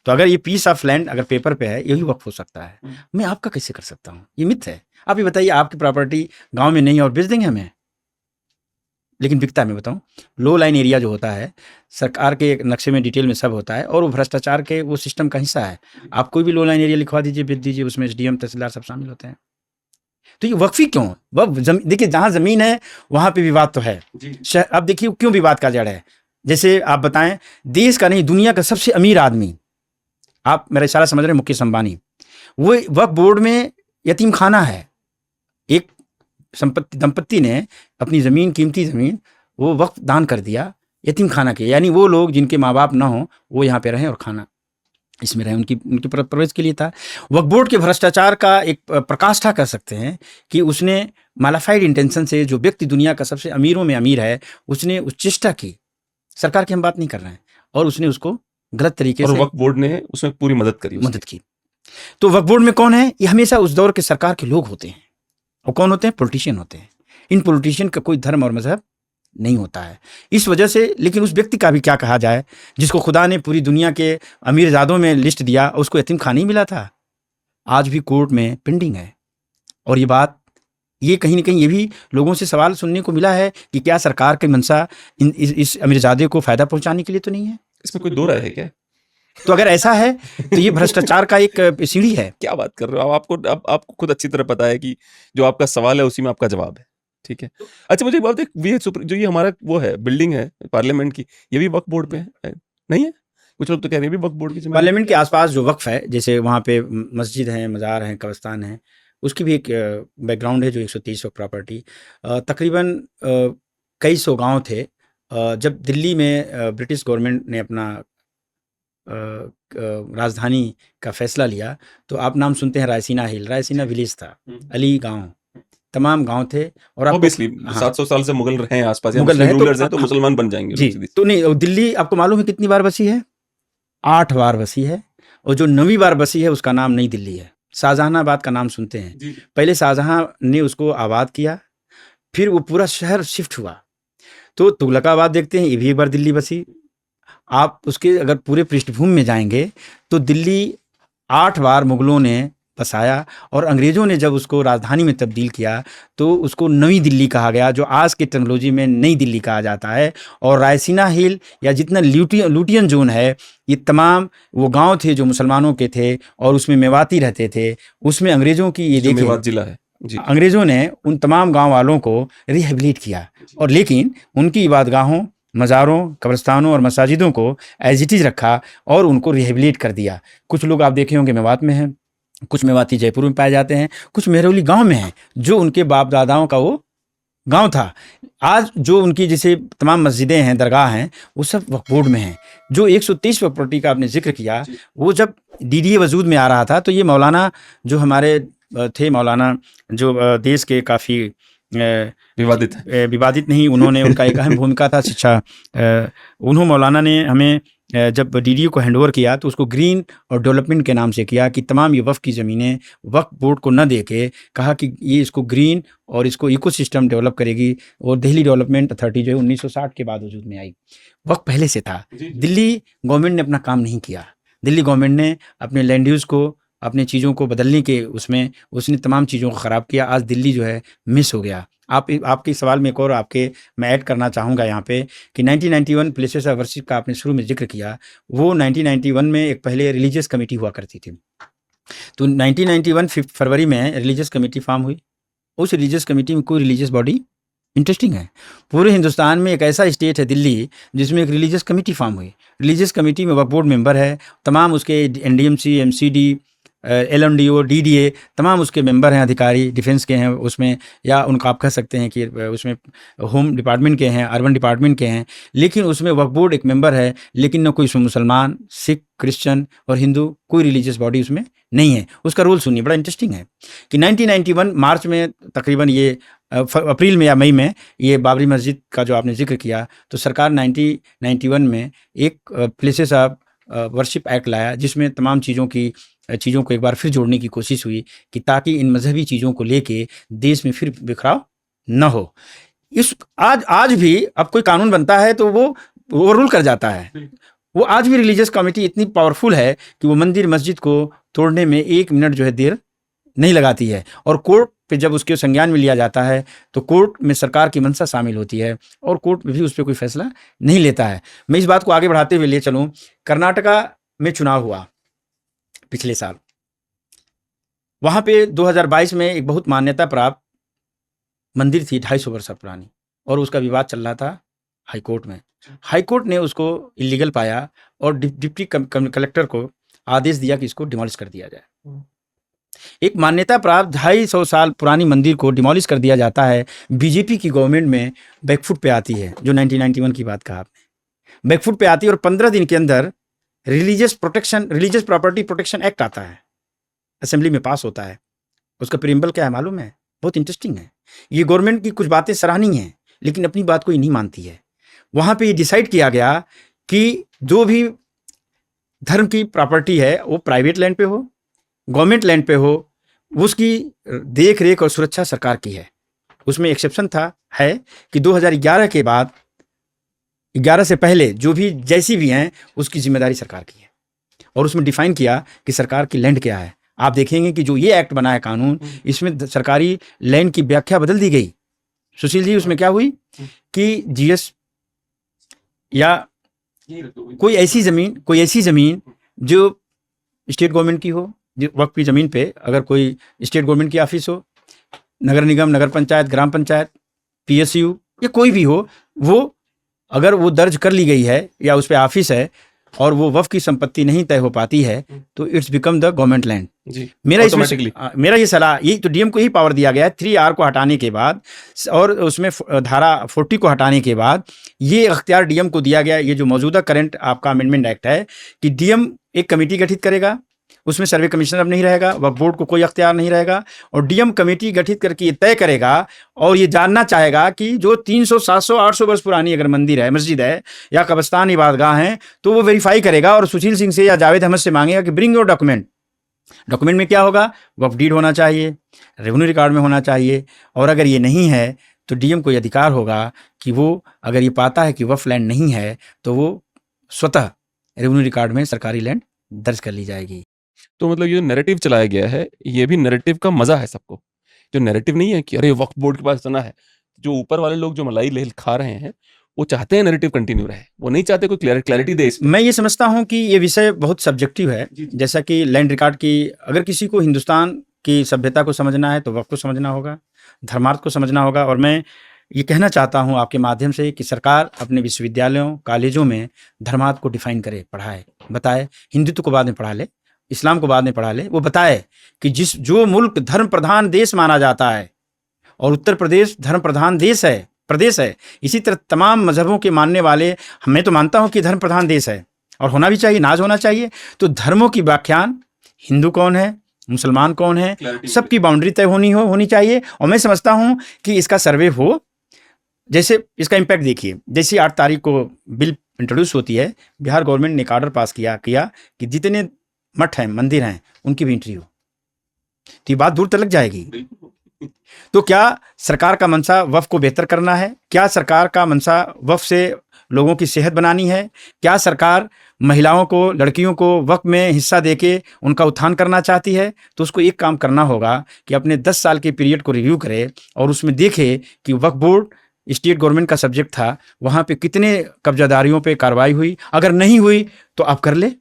तो अगर ये पीस ऑफ लैंड अगर पेपर पे है यही वक्फ हो सकता है। मैं आपका कैसे कर सकता हूँ? ये मिथ है। आप ये बताइए, आपकी प्रॉपर्टी गांव में नहीं है और बेच देंगे हमें, लेकिन बिकता है। मैं बताऊं, लो लाइन एरिया जो होता है सरकार के एक नक्शे में डिटेल में सब होता है, और वो भ्रष्टाचार के वो सिस्टम का हिस्सा है। आप कोई भी लो लाइन एरिया लिखवा दीजिए, बेच दीजिए, उसमें SDM तहसीलदार सब शामिल होते हैं। तो ये वक्फी क्यों? देखिए, जहां जमीन है वहां पे विवाद तो है। अब देखिए क्यों विवाद का जड़ है। जैसे आप बताएं, देश का नहीं दुनिया का सबसे अमीर आदमी, आप मेरा इशारा समझ रहे हैं, मुकेश अंबानी, वो वक्फ बोर्ड में यतीम खाना है। एक दंपत्ति ने अपनी जमीन, कीमती जमीन, वो वक्फ दान कर दिया यतीम खाना के, यानी वो लोग जिनके माँ बाप ना हो वो यहाँ पे रहें और खाना इसमें रहे, उनकी परवरिश के लिए था। वक्फ बोर्ड के भ्रष्टाचार का एक प्रकाष्ठा कर सकते हैं कि उसने मालाफाइड इंटेंशन से, जो व्यक्ति दुनिया का सबसे अमीरों में अमीर है, उसने उस चेष्टा की, सरकार की हम बात नहीं कर रहे हैं, और उसने उसको गलत तरीके और से वक्फ बोर्ड ने उसमें पूरी मदद करी उसकी। मदद की। तो वक्फ बोर्ड में कौन है? ये हमेशा उस दौर के सरकार के लोग होते हैं। और कौन होते हैं? पॉलिटिशियन होते हैं। इन पॉलिटिशियन का कोई धर्म और मजहब नहीं होता है इस वजह से। लेकिन उस व्यक्ति का भी क्या कहा जाए जिसको खुदा ने पूरी दुनिया के अमीर ज़ादों में लिस्ट दिया, उसको यतीम खाना ही मिला था, आज भी कोर्ट में पेंडिंग है। और ये बात, ये कहीं ना कहीं ये भी लोगों से सवाल सुनने को मिला है कि क्या सरकार की मंशा इस अमीरजादे को फायदा पहुंचाने के लिए तो नहीं है? इसमें कोई दो राय है क्या? तो अगर ऐसा है तो ये भ्रष्टाचार का एक सीढ़ी है। क्या बात कर रहे हो आपको खुद अच्छी तरह पता है कि जो आपका सवाल है उसी में आपका जवाब है। ठीक है, अच्छा मुझे एक बात, जो ये हमारा वो है बिल्डिंग है पार्लियामेंट की, ये भी वक्फ बोर्ड पे है नहीं है? कुछ लोग तो कह रहे हैं भी वक्फ बोर्ड की। पार्लियामेंट के आसपास जो वक्फ है, जैसे वहाँ पे मस्जिद है, मज़ार है, कब्रिस्तान है, उसकी भी एक बैकग्राउंड है जो 130 वक्फ प्रॉपर्टी। तकरीबन कई सौ गांव थे। जब दिल्ली में ब्रिटिश गवर्नमेंट ने अपना राजधानी का फैसला लिया, तो आप नाम सुनते हैं रायसीना हिल, रायसीना विलेज था, अली गांव, तमाम गांव थे। और ऑब्वियसली 700 साल से मुगल रहे हैं आसपास, मुगल रहे रूलर्स हैं तो मुसलमान बन जाएंगे जी। तो नहीं, दिल्ली आपको मालूम है कितनी बार बसी है? 8 बार बसी है। और जो 9वीं बार बसी है उसका नाम नई दिल्ली है। शाहजहानाबाद का नाम सुनते हैं जी। पहले शाहजहां ने उसको आबाद किया, फिर वो पूरा शहर शिफ्ट हुआ। तो तुगलकाबाद देखते हैं, ये भी एक बार दिल्ली बसी। आप उसके अगर पूरे पृष्ठभूमि में जाएंगे तो दिल्ली 8 बार मुगलों ने बसाया, और अंग्रेज़ों ने जब उसको राजधानी में तब्दील किया तो उसको नई दिल्ली कहा गया, जो आज की टेक्नोलॉजी में नई दिल्ली कहा जाता है। और रायसीना हिल या जितना लुटियन जोन है, ये तमाम वो गांव थे जो मुसलमानों के थे, और उसमें मेवाती रहते थे। उसमें अंग्रेज़ों की ये देखिए मेवात जिला है, जी। अंग्रेजों ने उन तमाम गांव वालों को रिहेबिलिट किया, और लेकिन उनकी इबादतगाहों, मज़ारों, कब्रिस्तानों और मसाजिदों को एज इट इज़ रखा और उनको रिहेबिलिट कर दिया। कुछ लोग आप देखे होंगे मेवात में हैं, कुछ मेवाती जयपुर में पाए जाते हैं, कुछ मेहरौली गांव में हैं, जो उनके बाप दादाओं का वो गांव था। आज जो उनकी जैसे तमाम मस्जिदें हैं, दरगाह हैं, वो सब वक्फ बोर्ड में हैं। जो 123 वक्फ प्रॉपर्टी का आपने जिक्र किया, वो जब डीडीए वजूद में आ रहा था, तो ये मौलाना जो हमारे थे, मौलाना जो देश के काफ़ी विवादित है। विवादित नहीं, उन्होंने उनका एक अहम भूमिका था शिक्षा। उन्होंने मौलाना ने हमें जब डीडीए को हैंडओवर किया तो उसको ग्रीन और डेवलपमेंट के नाम से किया कि तमाम ये वक्फ की ज़मीनें वक्फ बोर्ड को न दे के कहा कि ये इसको ग्रीन और इसको इकोसिस्टम डेवलप करेगी। और दिल्ली डेवलपमेंट अथॉरिटी जो है 1960 के बाद वजूद में आई। वक्फ पहले से था। दिल्ली गवर्नमेंट ने अपना काम नहीं किया। दिल्ली गवर्नमेंट ने अपने लैंड यूज़ को, अपने चीज़ों को बदलने के उसमें उसने तमाम चीज़ों को ख़राब किया। आज दिल्ली जो है मिस हो गया। आपके सवाल में एक और मैं ऐड करना चाहूँगा यहाँ पे कि 1991 प्लेसेस ऑफ वर्शिप का आपने शुरू में जिक्र किया। वो 1991 में एक पहले रिलीजियस कमेटी हुआ करती थी। तो 1991 फरवरी में रिलीजियस कमेटी फॉर्म हुई। उस रिलीजियस कमेटी में कोई रिलीजियस बॉडी, इंटरेस्टिंग है, पूरे हिंदुस्तान में एक ऐसा स्टेट है दिल्ली जिसमें एक रिलीजियस कमेटी फॉर्म हुई। रिलीजियस कमेटी में वक्फ बोर्ड मेंबर है, तमाम उसके NDMC, MCD, LNDO, DDA, तमाम उसके मेंबर हैं, अधिकारी डिफेंस के हैं उसमें, या उनका आप कह सकते हैं कि उसमें होम डिपार्टमेंट के हैं, अर्बन डिपार्टमेंट के हैं। लेकिन उसमें वक्फ बोर्ड एक मेंबर है, लेकिन न कोई उसमें मुसलमान, सिख, क्रिश्चियन और हिंदू, कोई रिलीजियस बॉडी उसमें नहीं है। उसका रोल सुनिए, बड़ा इंटरेस्टिंग है कि 1991 मार्च में तकरीबन ये अप्रैल में या मई में ये बाबरी मस्जिद का जो आपने जिक्र किया, तो सरकार 1991 में एक प्लेसेस ऑफ वर्शिप एक्ट लाया, जिसमें तमाम चीज़ों को एक बार फिर जोड़ने की कोशिश हुई कि ताकि इन मजहबी चीज़ों को लेके देश में फिर बिखराव न हो। आज भी अब कोई कानून बनता है तो वो ओवररूल कर जाता है। वो आज भी रिलीजियस कमेटी इतनी पावरफुल है कि वो मंदिर मस्जिद को तोड़ने में 1 मिनट जो है देर नहीं लगाती है। और कोर्ट पे जब उसके संज्ञान में लिया जाता है तो कोर्ट में सरकार की मंशा शामिल होती है और कोर्ट भी उस पर कोई फैसला नहीं लेता है। मैं इस बात को आगे बढ़ाते हुए ले चलूँ, कर्नाटका में चुनाव हुआ पिछले साल। वहाँ पे 2022 में एक बहुत मान्यता प्राप्त मंदिर थी, 250 वर्ष पुरानी, और उसका विवाद चल रहा था हाईकोर्ट में। हाईकोर्ट ने उसको इलीगल पाया और डिप्टी कलेक्टर को आदेश दिया कि इसको डिमोलिश कर दिया जाए। एक मान्यता प्राप्त 250 साल पुरानी मंदिर को डिमोलिश कर दिया जाता है। बीजेपी की गवर्नमेंट में बैकफुट पे आती है, जो 1991 की बात कहा आपने, बैकफुट पे आती है और 15 दिन के अंदर रिलीजियस प्रॉपर्टी प्रोटेक्शन एक्ट आता है, असेंबली में पास होता है। उसका प्रीएम्बल क्या है मालूम है? बहुत इंटरेस्टिंग है। ये गवर्नमेंट की कुछ बातें सराहनीय हैं, लेकिन अपनी बात कोई नहीं मानती है। वहाँ पे ये डिसाइड किया गया कि जो भी धर्म की प्रॉपर्टी है वो प्राइवेट लैंड पे हो, गवर्नमेंट लैंड पे हो, उसकी देख रेख और सुरक्षा सरकार की है। उसमें एक्सेप्शन है कि 2011 के बाद, 11 से पहले जो भी जैसी भी हैं उसकी जिम्मेदारी सरकार की है। और उसमें डिफाइन किया कि सरकार की लैंड क्या है। आप देखेंगे कि जो ये एक्ट बना है कानून, इसमें सरकारी लैंड की व्याख्या बदल दी गई। सुशील जी, उसमें क्या हुई कि जीएस या कोई ऐसी ज़मीन जो स्टेट गवर्नमेंट की हो, जो वक्त की ज़मीन पे अगर कोई स्टेट गवर्नमेंट की ऑफिस हो, नगर निगम, नगर पंचायत, ग्राम पंचायत, PSU या कोई भी हो, वो अगर वो दर्ज कर ली गई है या उस पर ऑफिस है और वो वक्फ की संपत्ति नहीं तय हो पाती है तो it's become the government land. मेरा ये सलाह, ये तो डीएम को ही पावर दिया गया है 3R को हटाने के बाद और उसमें धारा 40 को हटाने के बाद ये अख्तियार डीएम को दिया गया। ये जो मौजूदा करंट आपका अमेंडमेंट एक्ट है कि डीएम एक कमेटी गठित करेगा, उसमें सर्वे कमिश्नर अब नहीं रहेगा, वक्फ बोर्ड को कोई अख्तियार नहीं रहेगा, और डीएम कमेटी गठित करके ये तय करेगा और ये जानना चाहेगा कि जो 300, 700, 800 वर्ष पुरानी अगर मंदिर है, मस्जिद है या कब्रिस्तान इबादतगाह है, तो वो वेरीफाई करेगा और सुशील सिंह से या जावेद अहमद से मांगेगा कि ब्रिंग योर डॉक्यूमेंट। डॉक्यूमेंट में क्या होगा? वक्फ डीड होना चाहिए, रेवेन्यू रिकॉर्ड में होना चाहिए। और अगर ये नहीं है तो डीएम को ये अधिकार होगा कि वो अगर ये पाता है कि वक्फ लैंड नहीं है तो वो स्वतः रेवेन्यू रिकॉर्ड में सरकारी लैंड दर्ज कर ली जाएगी। तो मतलब ये नैरेटिव चलाया गया है, ये भी नैरेटिव का मजा है सबको। जो नैरेटिव नहीं है कि अरे वक्फ बोर्ड के पास इतना है, जो ऊपर वाले लोग जो मलाई ले खा रहे हैं वो चाहते हैं नैरेटिव कंटिन्यू रहे, वो नहीं चाहते कोई क्लैरिटी दे इसमें। मैं ये समझता हूँ कि ये विषय बहुत सब्जेक्टिव है। जैसा कि लैंड रिकॉर्ड की, अगर किसी को हिंदुस्तान की सभ्यता को समझना है तो वक्त को समझना होगा, धर्मार्थ को समझना होगा। और मैं ये कहना चाहता हूँ आपके माध्यम से कि सरकार अपने विश्वविद्यालयों, कॉलेजों में धर्मार्थ को डिफाइन करे, पढ़ाए, बताए। हिंदुत्व को बाद में पढ़ा ले, इस्लाम को बाद में पढ़ा ले, वो बताए कि जो मुल्क धर्म प्रधान देश माना जाता है, और उत्तर प्रदेश धर्म प्रधान प्रदेश है, इसी तरह तमाम मजहबों के मानने वाले, मैं तो मानता हूँ कि धर्म प्रधान देश है और होना भी चाहिए, नाज होना चाहिए। तो धर्मों की व्याख्यान, हिंदू कौन है, मुसलमान कौन है, सबकी बाउंड्री तय होनी चाहिए। और मैं समझता हूँ कि इसका सर्वे हो, जैसे इसका इम्पैक्ट देखिए, जैसे 8 तारीख को बिल इंट्रोड्यूस होती है, बिहार गवर्नमेंट ने एक ऑर्डर पास किया कि जितने मठ हैं, मंदिर हैं, उनकी भी एंट्री हो, तो ये बात दूर तक लग जाएगी। तो क्या सरकार का मंशा वक्फ को बेहतर करना है? क्या सरकार का मंशा वक्फ से लोगों की सेहत बनानी है? क्या सरकार महिलाओं को, लड़कियों को वक्फ में हिस्सा देके उनका उत्थान करना चाहती है? तो उसको एक काम करना होगा कि अपने 10 साल के पीरियड को रिव्यू करे और उसमें देखे कि वक्फ बोर्ड स्टेट गवर्नमेंट का सब्जेक्ट था, वहाँ पे कितने कब्जादारियों पे कार्रवाई हुई, अगर नहीं हुई तो आप कर ले।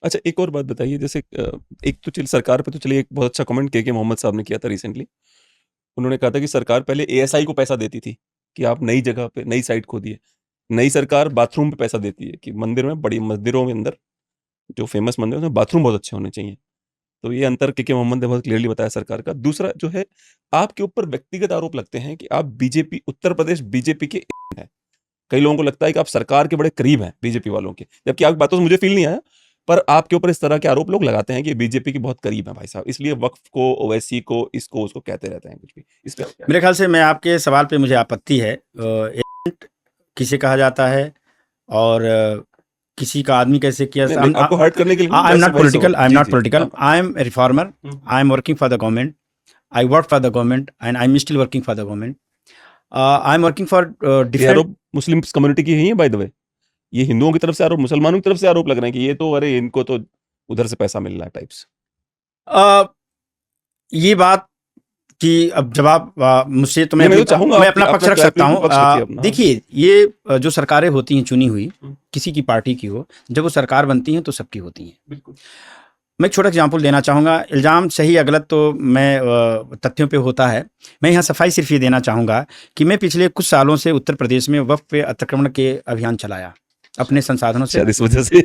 अच्छा, एक और बात बताइए, जैसे एक तो चलिए सरकार पे तो चलिए एक बहुत अच्छा कमेंट के मोहम्मद साहब ने किया था रिसेंटली। उन्होंने कहा था कि सरकार पहले एएसआई को पैसा देती थी कि आप नई जगह पे नई साइट खोदिए। नई सरकार बाथरूम पे पैसा देती है कि मंदिर में, बड़ी मंदिरों में अंदर जो फेमस मंदिर है उसमें बाथरूम बहुत अच्छे होने चाहिए। तो ये अंतर के मोहम्मद ने बहुत क्लियरली बताया सरकार का। दूसरा जो है, आपके ऊपर व्यक्तिगत आरोप लगते हैं कि आप बीजेपी, उत्तर प्रदेश बीजेपी के हैं। कई लोगों को लगता है कि आप सरकार के बड़े करीब हैं बीजेपी वालों के, जबकि आपकी बातों से मुझे फील नहीं आया, पर आपके ऊपर इस तरह के आरोप लोग लगाते हैं कि बीजेपी के बहुत करीब हैं भाई साहब, इसलिए वक्फ को, ओवैसी को, इसको उसको कहते रहते हैं कुछ भी। इस पे मेरे ख्याल से, मैं आपके सवाल पे मुझे आपत्ति है। एजेंट किसे कहा जाता है और किसी का आदमी कैसे किया? आपको हर्ट करने के लिए I am not political, I am a reformer, I am working for the government, I work for the government and I am still working for the government. I am working for different. Muslim community की ही है by the way, ये हिंदुओं की तरफ से आरोप, मुसलमानों की तरफ से आरोप लग रहे हैं कि ये तो, अरे इनको तो उधर से पैसा मिल रहा है टाइप्स। ये बात कि अब जवाब मुझसे, तो मैं चाहूंगा, मैं अपना पक्ष रख सकता हूँ। देखिए, ये जो सरकारें होती हैं चुनी हुई, किसी की पार्टी की हो, जब वो सरकार बनती हैं तो सबकी होती हैं। बिल्कुल। मैं एक छोटा एग्जाम्पल देना चाहूँगा। इल्ज़ाम सही या गलत तो मैं तथ्यों पे होता है। मैं यहाँ सफाई सिर्फ ये देना चाहूँगा कि मैं पिछले कुछ सालों से उत्तर प्रदेश में वक्फ पे अतिक्रमण के अभियान चलाया अपने संसाधनों से। इस वजह से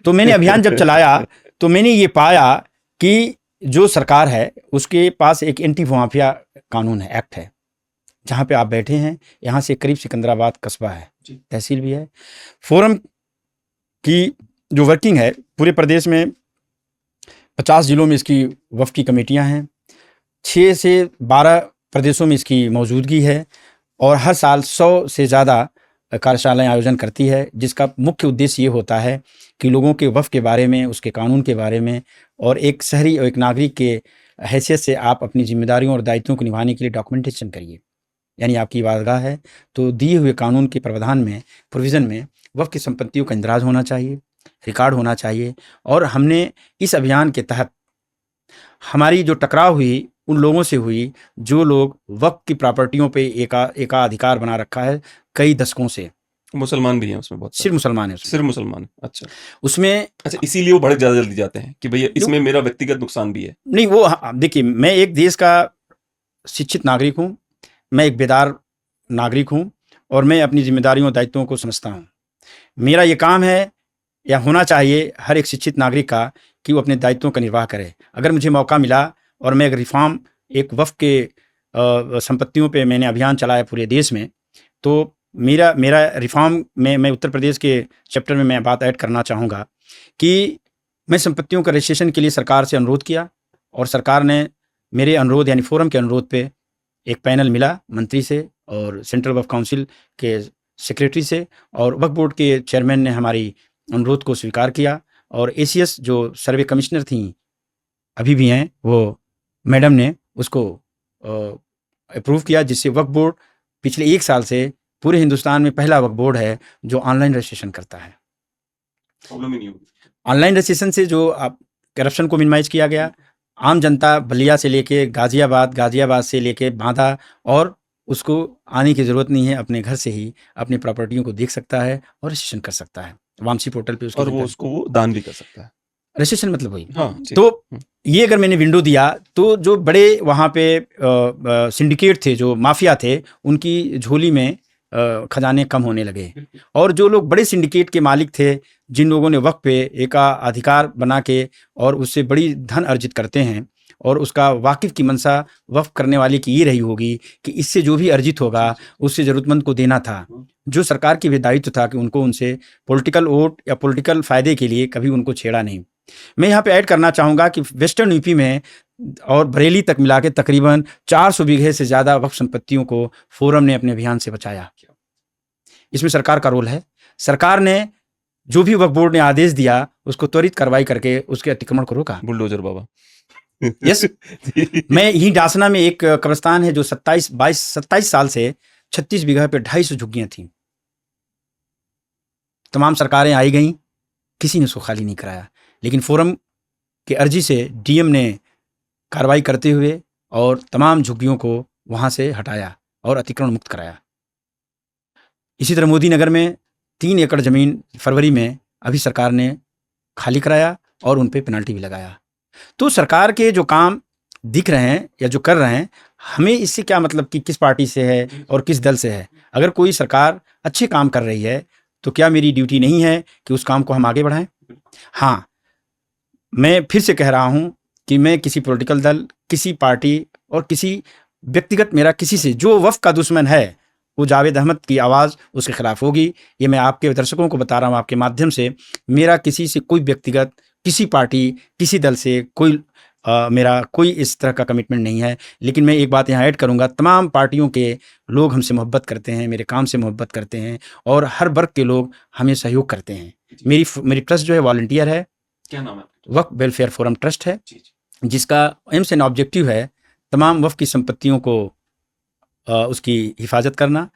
तो मैंने अभियान जब चलाया तो मैंने ये पाया कि जो सरकार है उसके पास एक एंटी माफिया कानून है, एक्ट है। जहाँ पे आप बैठे हैं, यहाँ से करीब सिकंदराबाद कस्बा है, तहसील भी है। फोरम की जो वर्किंग है, पूरे प्रदेश में 50 जिलों में इसकी वक्फ की कमेटियां हैं, 6 से 12 प्रदेशों में इसकी मौजूदगी है, और हर साल 100 से ज़्यादा कार्यशालाएं आयोजन करती है, जिसका मुख्य उद्देश्य ये होता है कि लोगों के वक्फ के बारे में, उसके कानून के बारे में, और एक शहरी और एक नागरिक के हैसियत से आप अपनी जिम्मेदारियों और दायित्वों को निभाने के लिए डॉक्यूमेंटेशन करिए। यानी आपकी इबादतगाह है तो दिए हुए कानून के प्रावधान में, प्रोविज़न में वक्फ की संपत्तियों का इंदराज होना चाहिए, रिकॉर्ड होना चाहिए। और हमने इस अभियान के तहत हमारी जो टकराव हुई उन लोगों से हुई जो लोग वक्फ की प्रॉपर्टियों पे एकाधिकार बना रखा है कई दशकों से। मुसलमान भी हैं उसमें, बहुत सिर्फ मुसलमान है, सिर्फ मुसलमान। अच्छा, उसमें अच्छा, इसीलिए वो बड़े ज़्यादा जल्दी जाते हैं कि भैया इसमें मेरा व्यक्तिगत नुकसान भी है। नहीं, वो देखिए, मैं एक देश का शिक्षित नागरिक हूँ, मैं एक बेदार नागरिक हूँ, और मैं अपनी जिम्मेदारियों और दायित्वों को समझता हूँ। मेरा ये काम है, या होना चाहिए हर एक शिक्षित नागरिक का, कि वो अपने दायित्वों का निर्वाह करे। अगर मुझे मौका मिला और मैं एक रिफॉर्म, एक वक्फ के संपत्तियों पे मैंने अभियान चलाया पूरे देश में, तो मेरा रिफॉर्म में मैं उत्तर प्रदेश के चैप्टर में मैं बात ऐड करना चाहूँगा कि मैं संपत्तियों का रजिस्ट्रेशन के लिए सरकार से अनुरोध किया, और सरकार ने मेरे अनुरोध, यानी फोरम के अनुरोध पे एक पैनल मिला मंत्री से और सेंट्रल वक्फ काउंसिल के सेक्रेटरी से, और वक्फ बोर्ड के चेयरमैन ने हमारी अनुरोध को स्वीकार किया, और एसीएस जो सर्वे कमिश्नर थी, अभी भी हैं, वो मैडम ने उसको अप्रूव किया, जिससे वक्फ बोर्ड पिछले 1 साल से पूरे हिंदुस्तान में पहला वक्फ बोर्ड है जो ऑनलाइन रजिस्ट्रेशन करता है। ऑनलाइन रजिस्ट्रेशन से जो करप्शन को मिनिमाइज किया गया। आम जनता बलिया से लेके गाजियाबाद से लेके बांदा, और उसको आने की ज़रूरत नहीं है, अपने घर से ही अपनी प्रॉपर्टियों को देख सकता है और रजिस्ट्रेशन कर सकता है वामसी पोर्टल पे। और वो उसको दान भी कर सकता है। रजिस्ट्रेशन मतलब वही। हाँ जी। तो ये अगर मैंने विंडो दिया तो जो बड़े वहाँ पे सिंडिकेट थे, जो माफिया थे, उनकी झोली में खजाने कम होने लगे। और जो लोग बड़े सिंडिकेट के मालिक थे, जिन लोगों ने वक्फ पे एक अधिकार बना के और उससे बड़ी धन अर्जित करते हैं, और उसका वाकिफ की मंशा वक्फ करने वाले की ये रही होगी कि इससे जो भी अर्जित होगा उससे ज़रूरतमंद को देना था। जो सरकार की भी दायित्व था कि उनको उनसे पॉलिटिकल वोट या पॉलिटिकल फ़ायदे के लिए कभी उनको छेड़ा नहीं। मैं यहाँ पे ऐड करना चाहूँगा कि वेस्टर्न यूपी में और बरेली तक मिला के तकरीबन 400 बीघे से ज़्यादा वक्फ संपत्तियों को फोरम ने अपने अभियान से बचाया। इसमें सरकार का रोल है। सरकार ने जो भी वक्फ बोर्ड ने आदेश दिया उसको त्वरित कार्रवाई करके उसके अतिक्रमण को रोका। बुलडोजर बाबा। यस। मैं यहीं डासना में एक कब्रिस्तान है जो 27 साल से 36 बीघा पे 250 झुग्गियां थी। तमाम सरकारें आई गईं, किसी ने उसको खाली नहीं कराया, लेकिन फोरम के अर्जी से डीएम ने कार्रवाई करते हुए और तमाम झुग्गियों को वहां से हटाया और अतिक्रमण मुक्त कराया। इसी तरह मोदी नगर में 3 एकड़ जमीन फरवरी में अभी सरकार ने खाली कराया और उन पे पेनल्टी भी लगाया। तो सरकार के जो काम दिख रहे हैं या जो कर रहे हैं, हमें इससे क्या मतलब कि किस पार्टी से है और किस दल से है। अगर कोई सरकार अच्छे काम कर रही है तो क्या मेरी ड्यूटी नहीं है कि उस काम को हम आगे बढ़ाएं? हाँ, मैं फिर से कह रहा हूं कि मैं किसी पॉलिटिकल दल, किसी पार्टी और किसी व्यक्तिगत मेरा किसी से जो वक्फ का दुश्मन है वो जावेद अहमद की आवाज़ उसके खिलाफ होगी। ये मैं आपके दर्शकों को बता रहा हूँ आपके माध्यम से। मेरा किसी से कोई व्यक्तिगत, किसी पार्टी, किसी दल से कोई मेरा कोई इस तरह का कमिटमेंट नहीं है। लेकिन मैं एक बात यहाँ ऐड करूँगा, तमाम पार्टियों के लोग हमसे मोहब्बत करते हैं, मेरे काम से मोहब्बत करते हैं और हर वर्ग के लोग हमें सहयोग करते हैं। मेरी ट्रस्ट जो है वॉलंटियर है, क्या नाम है? वक्फ वेलफेयर फोरम ट्रस्ट है, जिसका एम्स एंड ऑब्जेक्टिव है तमाम वक्फ की संपत्तियों को उसकी हिफाजत करना,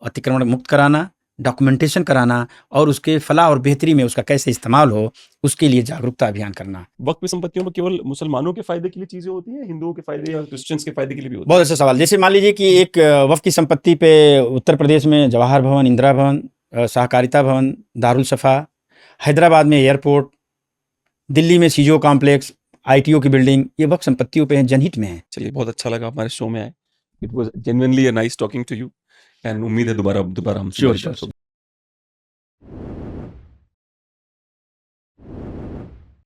अतिक्रमण मुक्त कराना, डॉक्यूमेंटेशन कराना और उसके फलाह और बेहतरी में उसका कैसे इस्तेमाल हो उसके लिए जागरूकता अभियान करना। वक्फ संपत्तियों में केवल मुसलमानों के फायदे के लिए चीजें होती हैं, हिंदुओं के फायदे या क्रिश्चियंस के फायदे के लिए भी होती बहुत अच्छा सवाल। जैसे मान लीजिए कि एक वक्फ की संपत्ति पे उत्तर प्रदेश में जवाहर भवन, इंदिरा भवन, सहकारिता भवन, दारुल सफ़ा, हैदराबाद में एयरपोर्ट, दिल्ली में सीजो कॉम्प्लेक्स, ITO की बिल्डिंग, ये वक्फ संपत्तियों पे हैं, जनहित में है। चलिए, बहुत अच्छा लगा हमारे शो में आए। It was genuinely a nice talking to you and उम्मीद है दोबारा हम Sure.